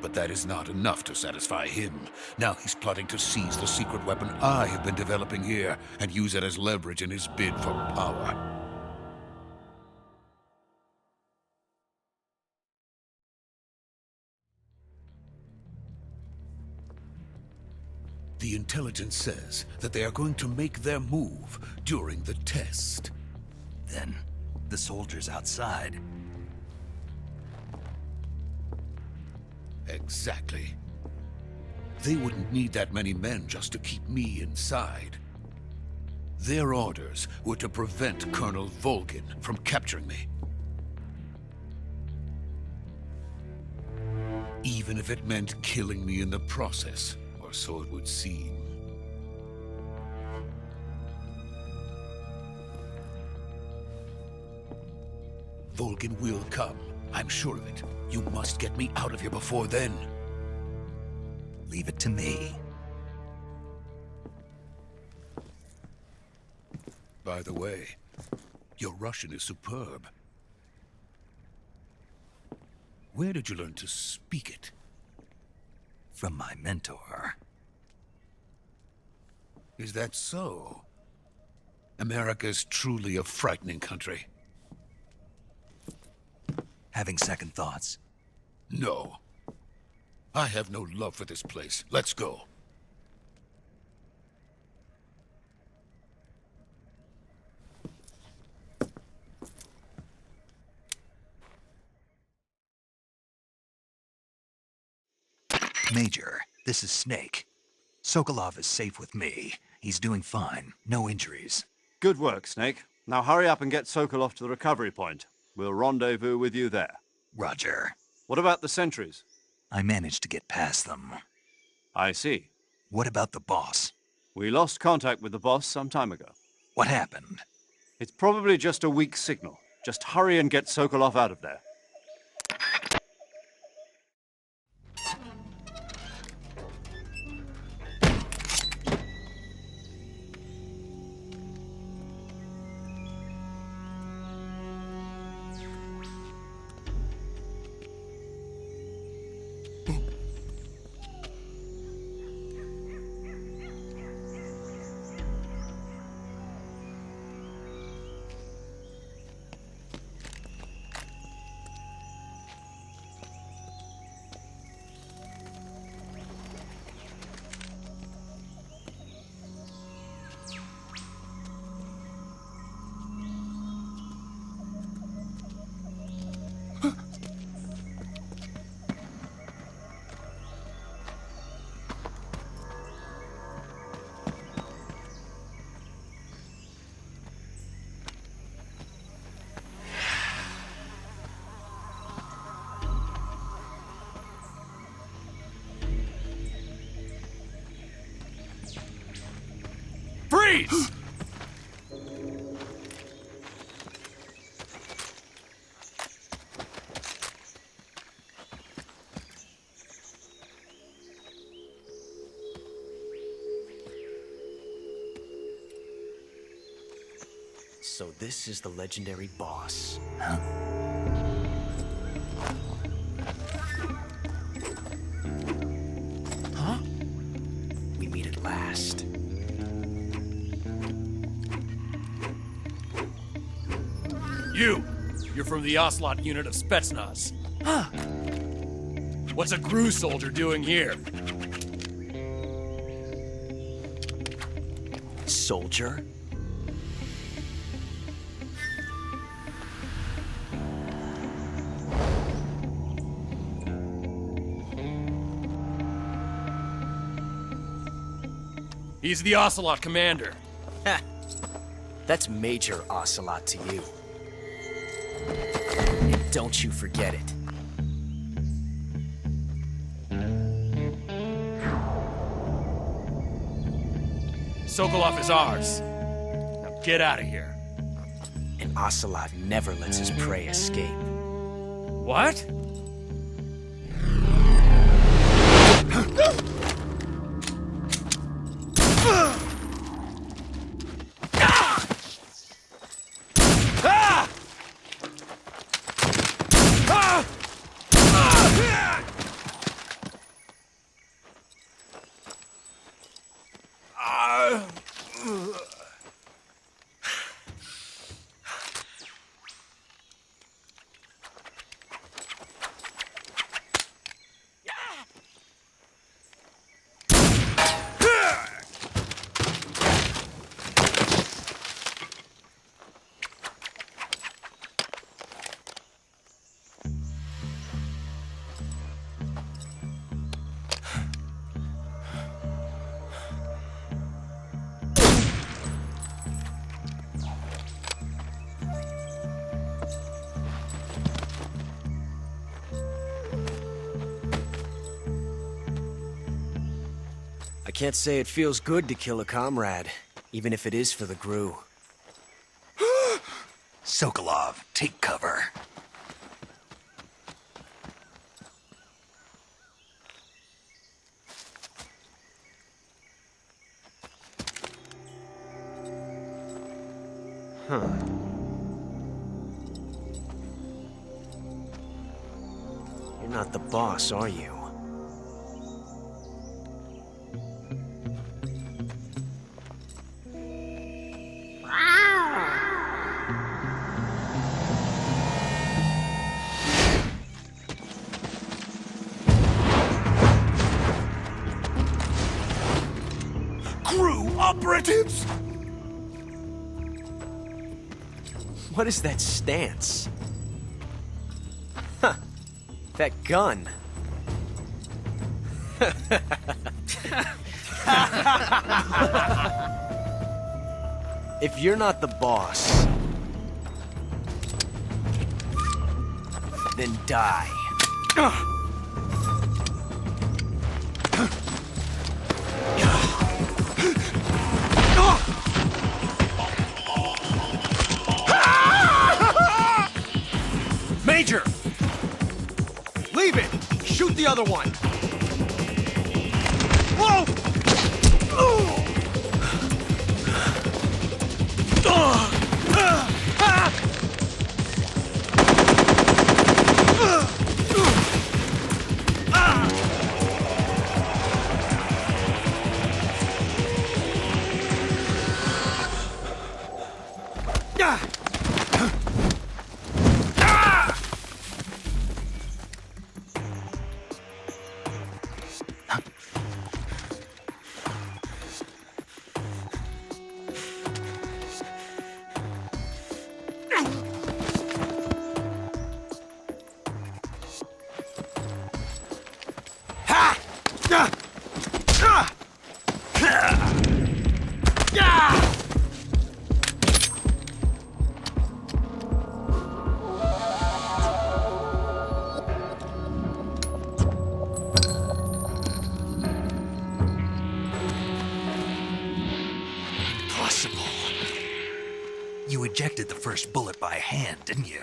But that is not enough to satisfy him. Now he's plotting to seize the secret weapon I have been developing here and use it as leverage in his bid for power. The intelligence says that they are going to make their move during the test. Then, the soldiers outside. Exactly. They wouldn't need that many men just to keep me inside. Their orders were to prevent Colonel Volgin from capturing me. Even if it meant killing me in the process. Or so it would seem. Volgin will come. I'm sure of it. You must get me out of here before then. Leave it to me. By the way, your Russian is superb. Where did you learn to speak it? From my mentor. Is that so? America's truly a frightening country. Having second thoughts? No. I have no love for this place. Let's go. Major, this is Snake. Sokolov is safe with me. He's doing fine. No injuries. Good work, Snake. Now hurry up and get Sokolov to the recovery point. We'll rendezvous with you there. Roger. What about the sentries? I managed to get past them. I see. What about the boss? We lost contact with the boss some time ago. What happened? It's probably just a weak signal. Just hurry and get Sokolov out of there. Freeze! So this is the legendary boss. Huh? Huh? You're from the Ocelot unit of Spetsnaz. Huh. What's a GRU soldier doing here? Soldier? He's the Ocelot commander. Ha! That's Major Ocelot to you. And don't you forget it. Sokolov is ours. Now get out of here. And Ocelot never lets his prey escape. What? I can't say it feels good to kill a comrade, even if it is for the GRU. Sokolov, take cover. Huh. You're not the boss, are you? GRU operatives! What is that stance? Huh. That gun. If you're not the boss, then die. Major! Leave it! Shoot the other one! Whoa! You ejected the first bullet by hand, didn't you?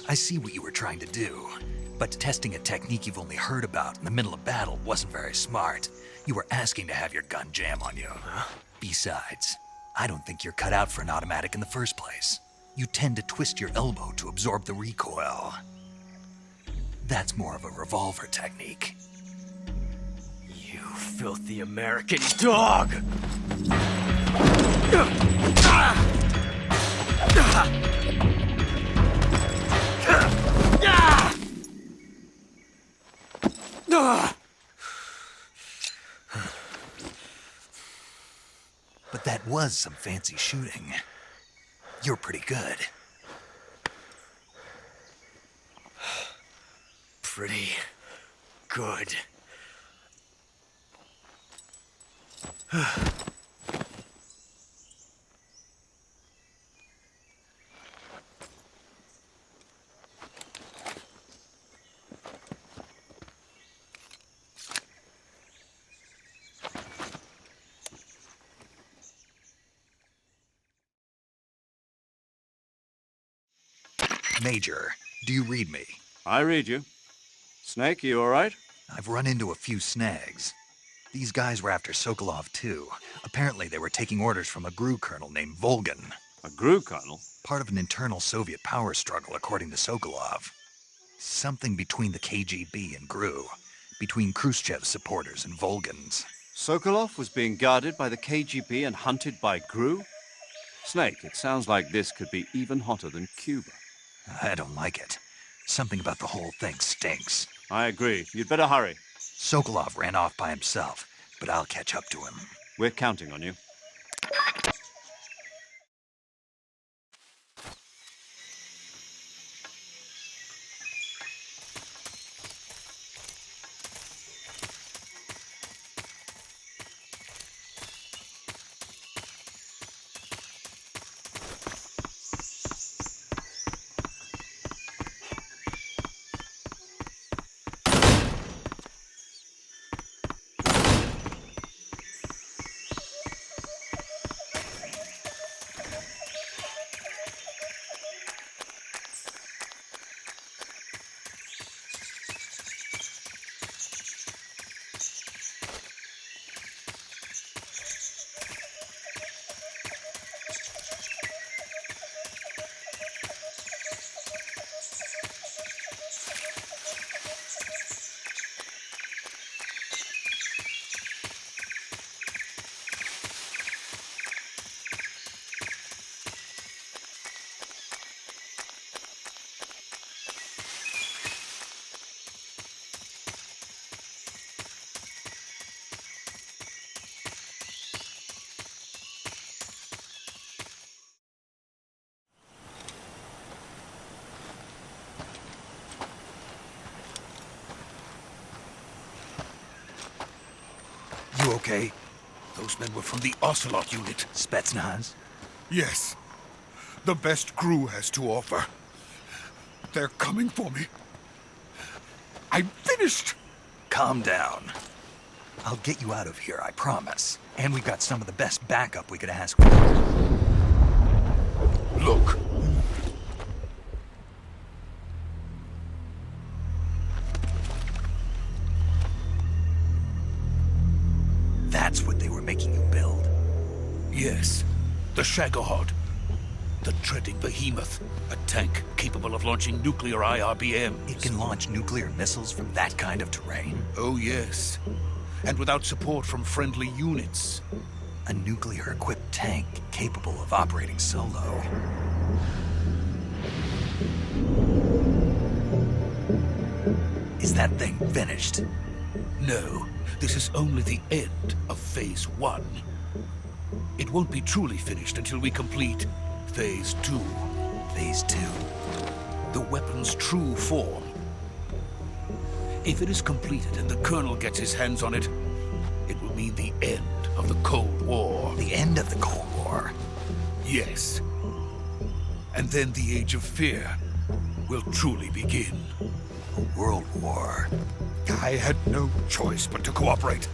I see what you were trying to do, but testing a technique you've only heard about in the middle of battle wasn't very smart. You were asking to have your gun jam on you. Huh? Besides, I don't think you're cut out for an automatic in the first place. You tend to twist your elbow to absorb the recoil. That's more of a revolver technique. You filthy American dog! But that was some fancy shooting. You're pretty good. Pretty good. Major, do you read me? I read you. Snake, you all right? I've run into a few snags. These guys were after Sokolov, too. Apparently they were taking orders from a GRU colonel named Volgan. A GRU colonel? Part of an internal Soviet power struggle, according to Sokolov. Something between the KGB and GRU. Between Khrushchev's supporters and Volgan's. Sokolov was being guarded by the KGB and hunted by GRU? Snake, it sounds like this could be even hotter than Cuba. I don't like it. Something about the whole thing stinks. I agree. You'd better hurry. Sokolov ran off by himself, but I'll catch up to him. We're counting on you. You okay? Those men were from the Ocelot unit. Spetsnaz? Yes. The best GRU has to offer. They're coming for me. I'm finished! Calm down. I'll get you out of here, I promise. And we've got some of the best backup we could ask for. Look. That's what they were making you build? Yes. The Shagohod. The treading behemoth. A tank capable of launching nuclear IRBMs. It can launch nuclear missiles from that kind of terrain? Oh, yes. And without support from friendly units. A nuclear-equipped tank capable of operating solo. Is that thing finished? No. This is only the end of Phase 1. It won't be truly finished until we complete Phase 2. Phase 2? The weapon's true form. If it is completed and the Colonel gets his hands on it, it will mean the end of the Cold War. The end of the Cold War? Yes. And then the Age of Fear will truly begin. A world war. I had no choice but to cooperate.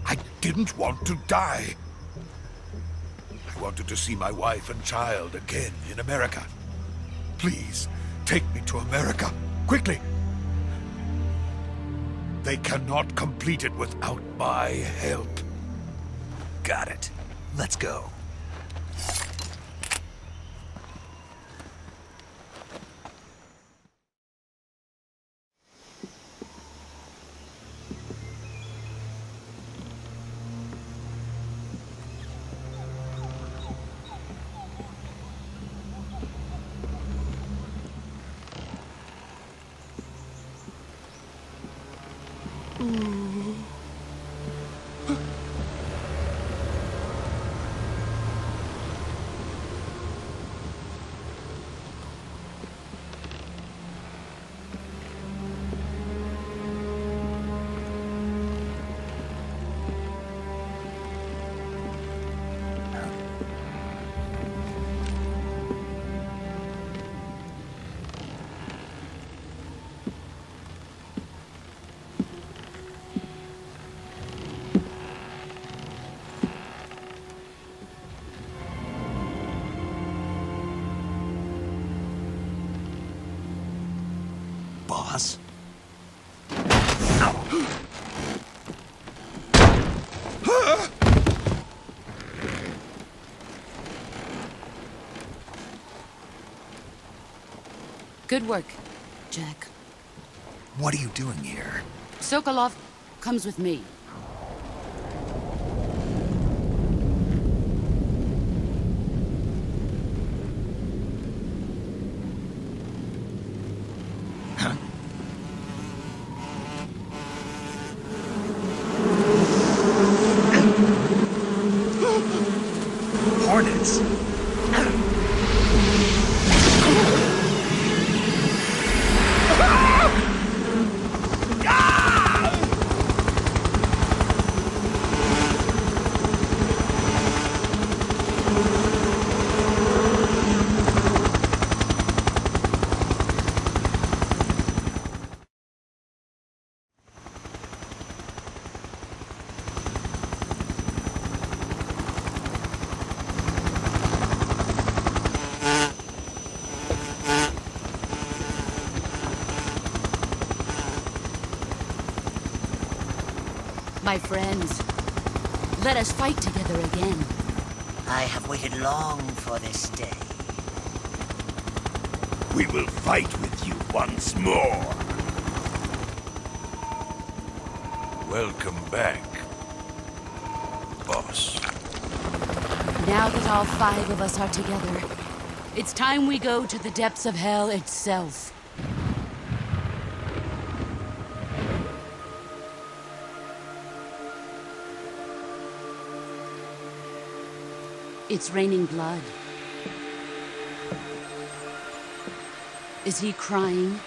I didn't want to die. I wanted to see my wife and child again in America. Please, take me to America, quickly. They cannot complete it without my help. Got it. Let's go. Boss? Good work, Jack. What are you doing here? Sokolov comes with me. Hornets? My friends, let us fight together again. I have waited long for this day. We will fight with you once more. Welcome back, boss. Now that all 5 of us are together, it's time we go to the depths of hell itself. It's raining blood. Is he crying?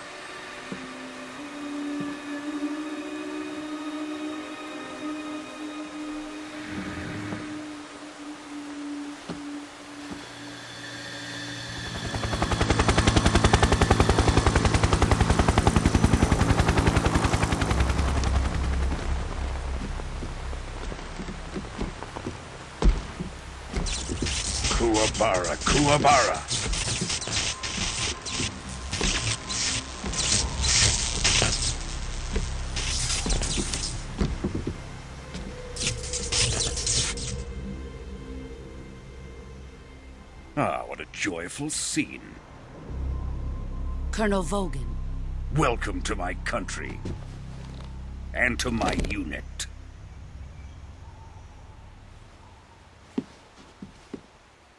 Kuwabara, Kuwabara. Ah, what a joyful scene. Colonel Vogan. Welcome to my country. And to my unit.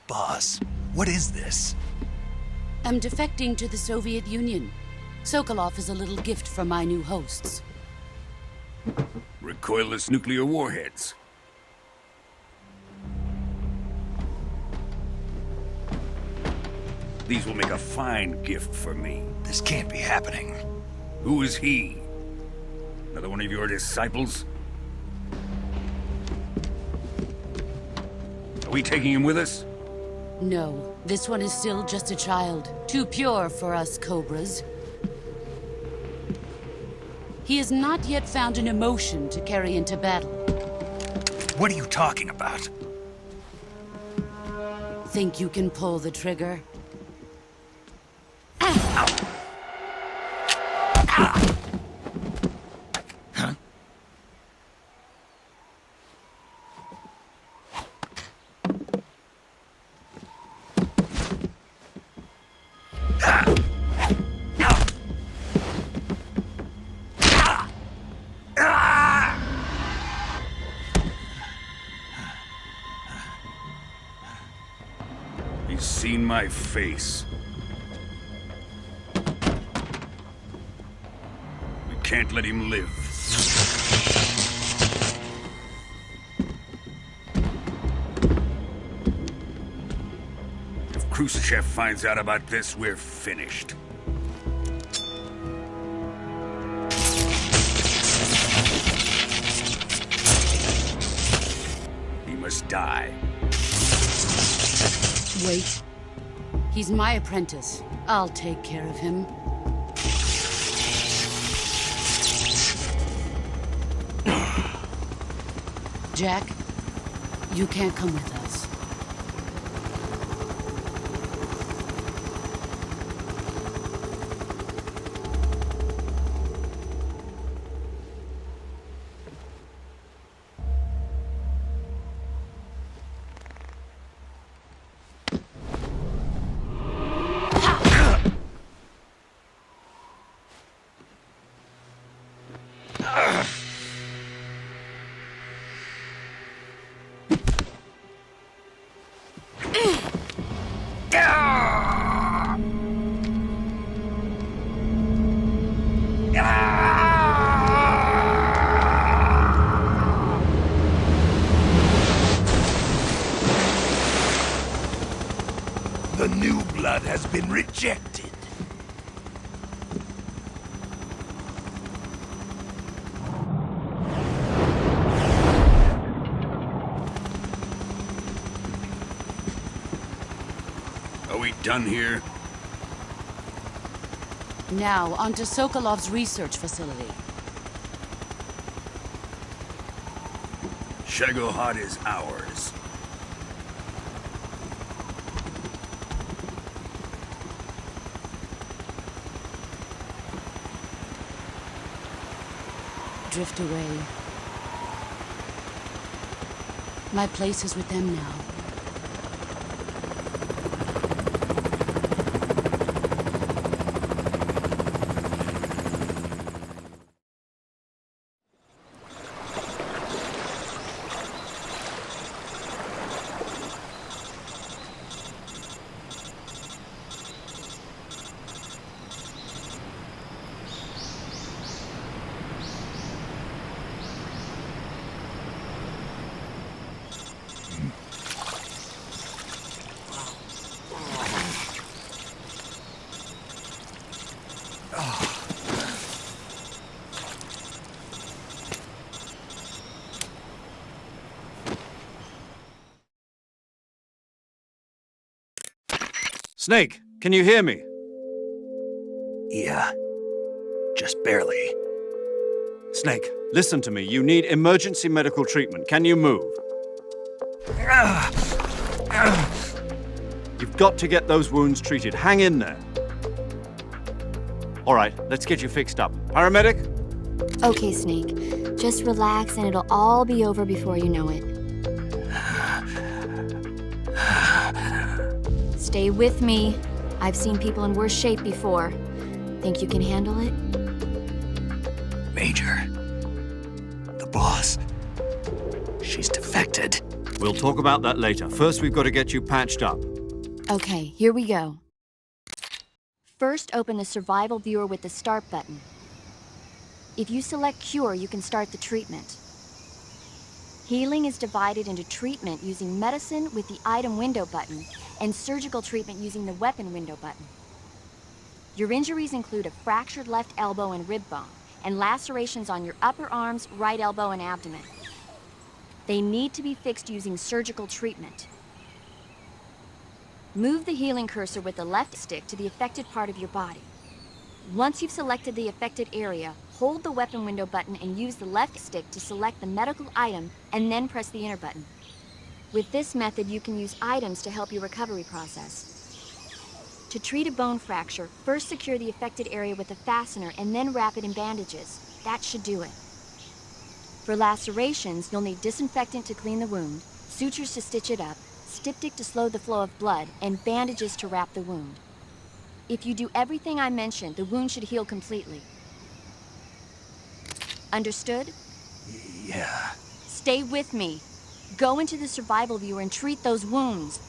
Boss, what is this? I'm defecting to the Soviet Union. Sokolov is a little gift from my new hosts. Recoilless nuclear warheads. These will make a fine gift for me. This can't be happening. Who is he? Another one of your disciples? Are we taking him with us? No, this one is still just a child. Too pure for us Cobras. He has not yet found an emotion to carry into battle. What are you talking about? Think you can pull the trigger? He's seen my face. We can't let him live. Khrushchev finds out about this, we're finished. He must die. Wait. He's my apprentice. I'll take care of him. Jack, you can't come with us. The new blood has been rejected. Are we done here? Now, onto Sokolov's research facility. Shagohod is ours. Drift away. My place is with them now. Snake, can you hear me? Yeah. Just barely. Snake, listen to me. You need emergency medical treatment. Can you move? You've got to get those wounds treated. Hang in there. All right, let's get you fixed up. Paramedic? Okay, Snake. Just relax and it'll all be over before you know it. Stay with me. I've seen people in worse shape before. Think you can handle it? Major. The boss. She's defected. We'll talk about that later. First, we've got to get you patched up. Okay, here we go. First, open the survival viewer with the start button. If you select cure, you can start the treatment. Healing is divided into treatment using medicine with the item window button and surgical treatment using the weapon window button. Your injuries include a fractured left elbow and rib bone and lacerations on your upper arms, right elbow, and abdomen. They need to be fixed using surgical treatment. Move the healing cursor with the left stick to the affected part of your body. Once you've selected the affected area, hold the weapon window button and use the left stick to select the medical item and then press the enter button. With this method, you can use items to help your recovery process. To treat a bone fracture, first secure the affected area with a fastener and then wrap it in bandages. That should do it. For lacerations, you'll need disinfectant to clean the wound, sutures to stitch it up, styptic to slow the flow of blood, and bandages to wrap the wound. If you do everything I mentioned, the wound should heal completely. Understood? Yeah. Stay with me. Go into the survival viewer and treat those wounds.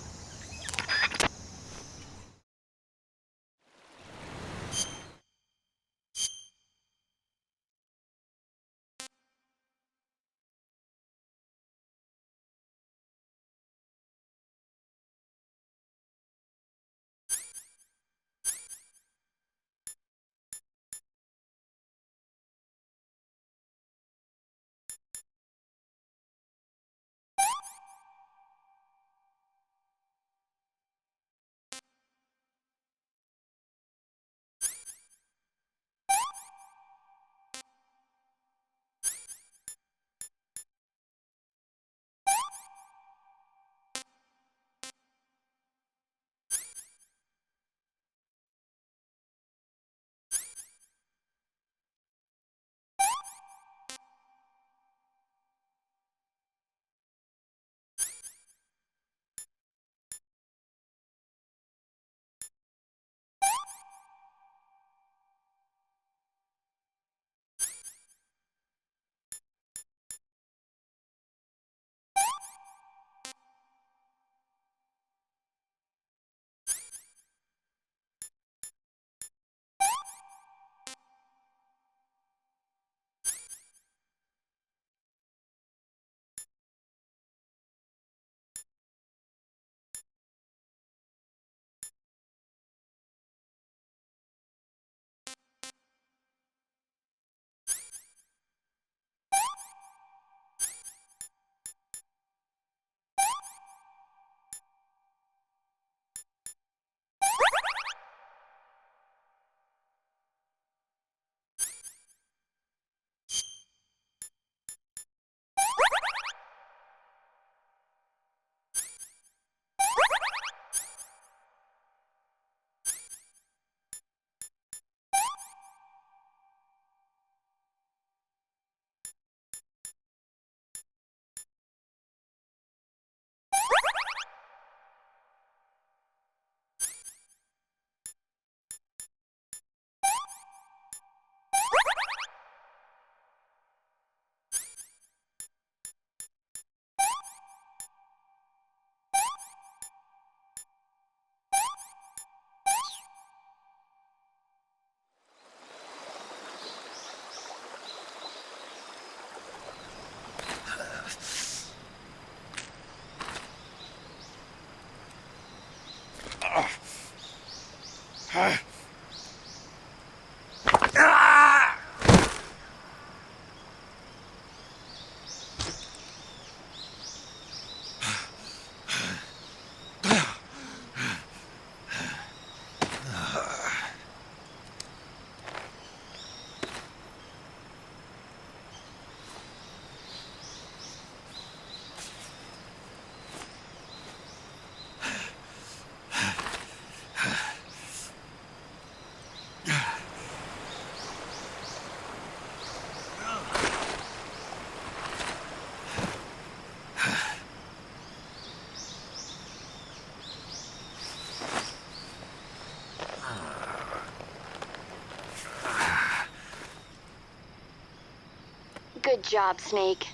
Good job, Snake.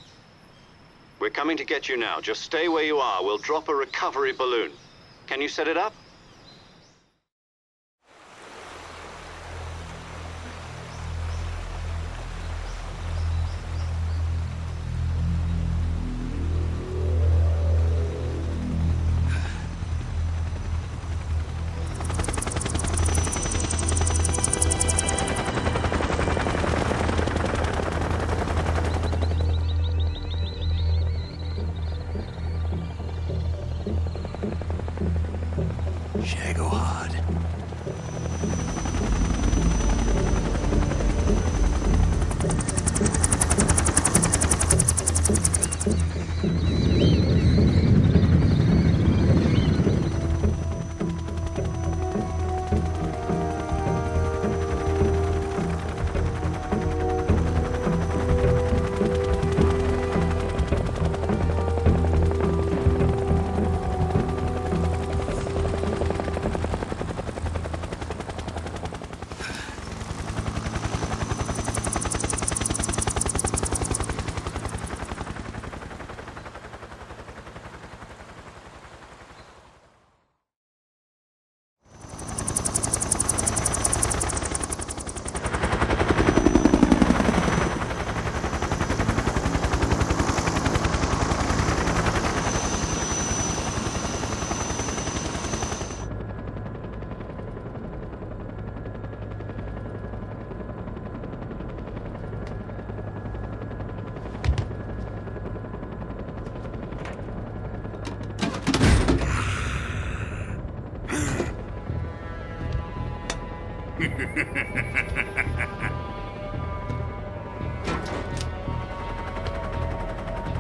We're coming to get you now. Just stay where you are. We'll drop a recovery balloon. Can you set it up?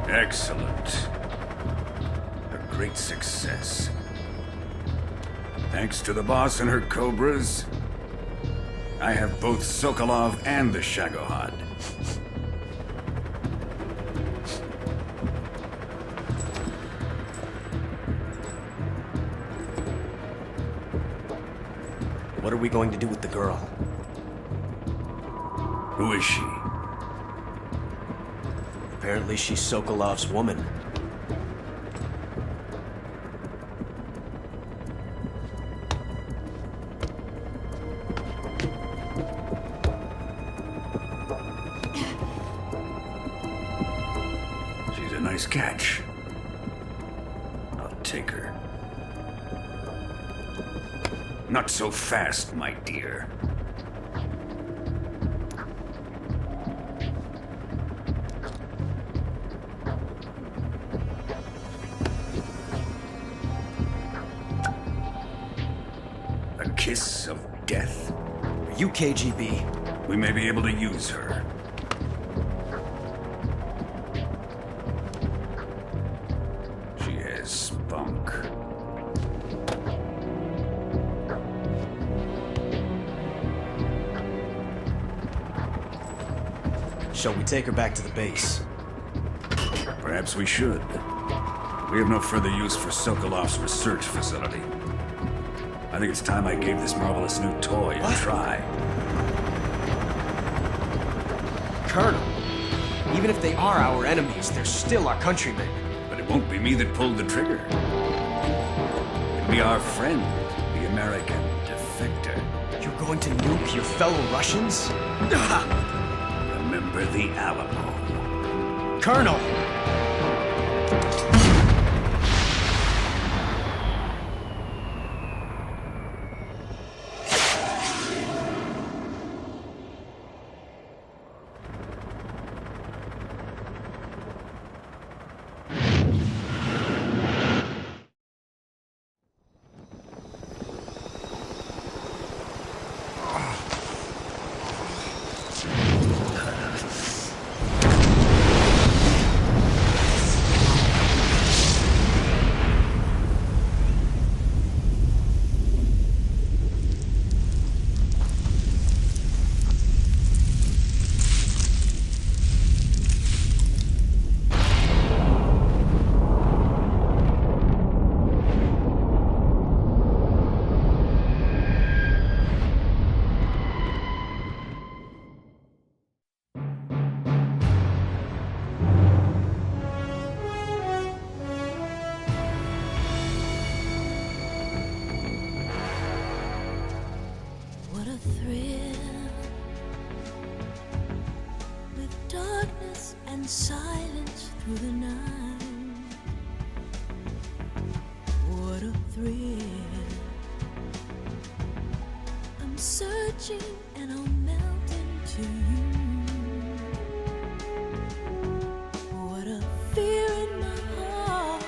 Excellent. A great success. Thanks to the boss and her cobras, I have both Sokolov and the Shagohod. What are we going to do with the girl? Who is she? Apparently she's Sokolov's woman. She's a nice catch. I'll take her. Not so fast, my dear. A kiss of death. Are you KGB? We may be able to use her. She has spunk. Shall we take her back to the base? Perhaps we should. We have no further use for Sokolov's research facility. I think it's time I gave this marvelous new toy a try. Colonel, even if they are our enemies, they're still our countrymen. But it won't be me that pulled the trigger. It'll be our friend, the American defector. You're going to nuke your fellow Russians? Remember the Alamo. Colonel! silence through the night. What a thrill. I'm searching and I'll melt into you. What a fear in my heart,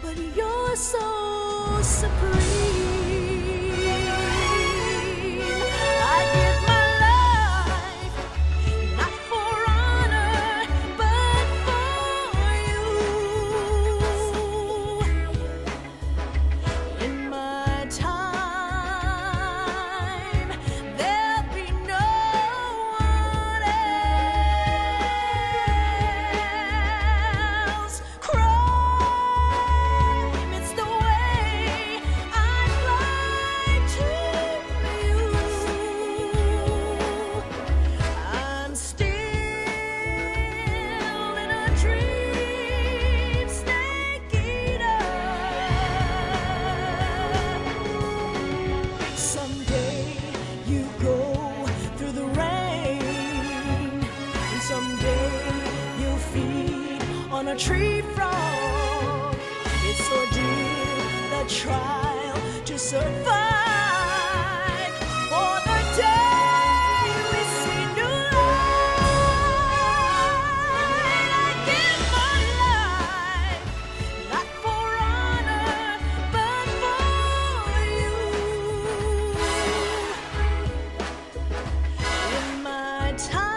but you're so supreme. I give my life, not for honor, but for you. In my time, there'll be no one else. Crime, it's the way I'd like to you. I'm still in a dream, snake eater. Someday you go through the rain, and someday you'll feed on a tree frog. It's ordeal, the trial to survive. For the day we see new light, I give my life, not for honor, but for you. In my time.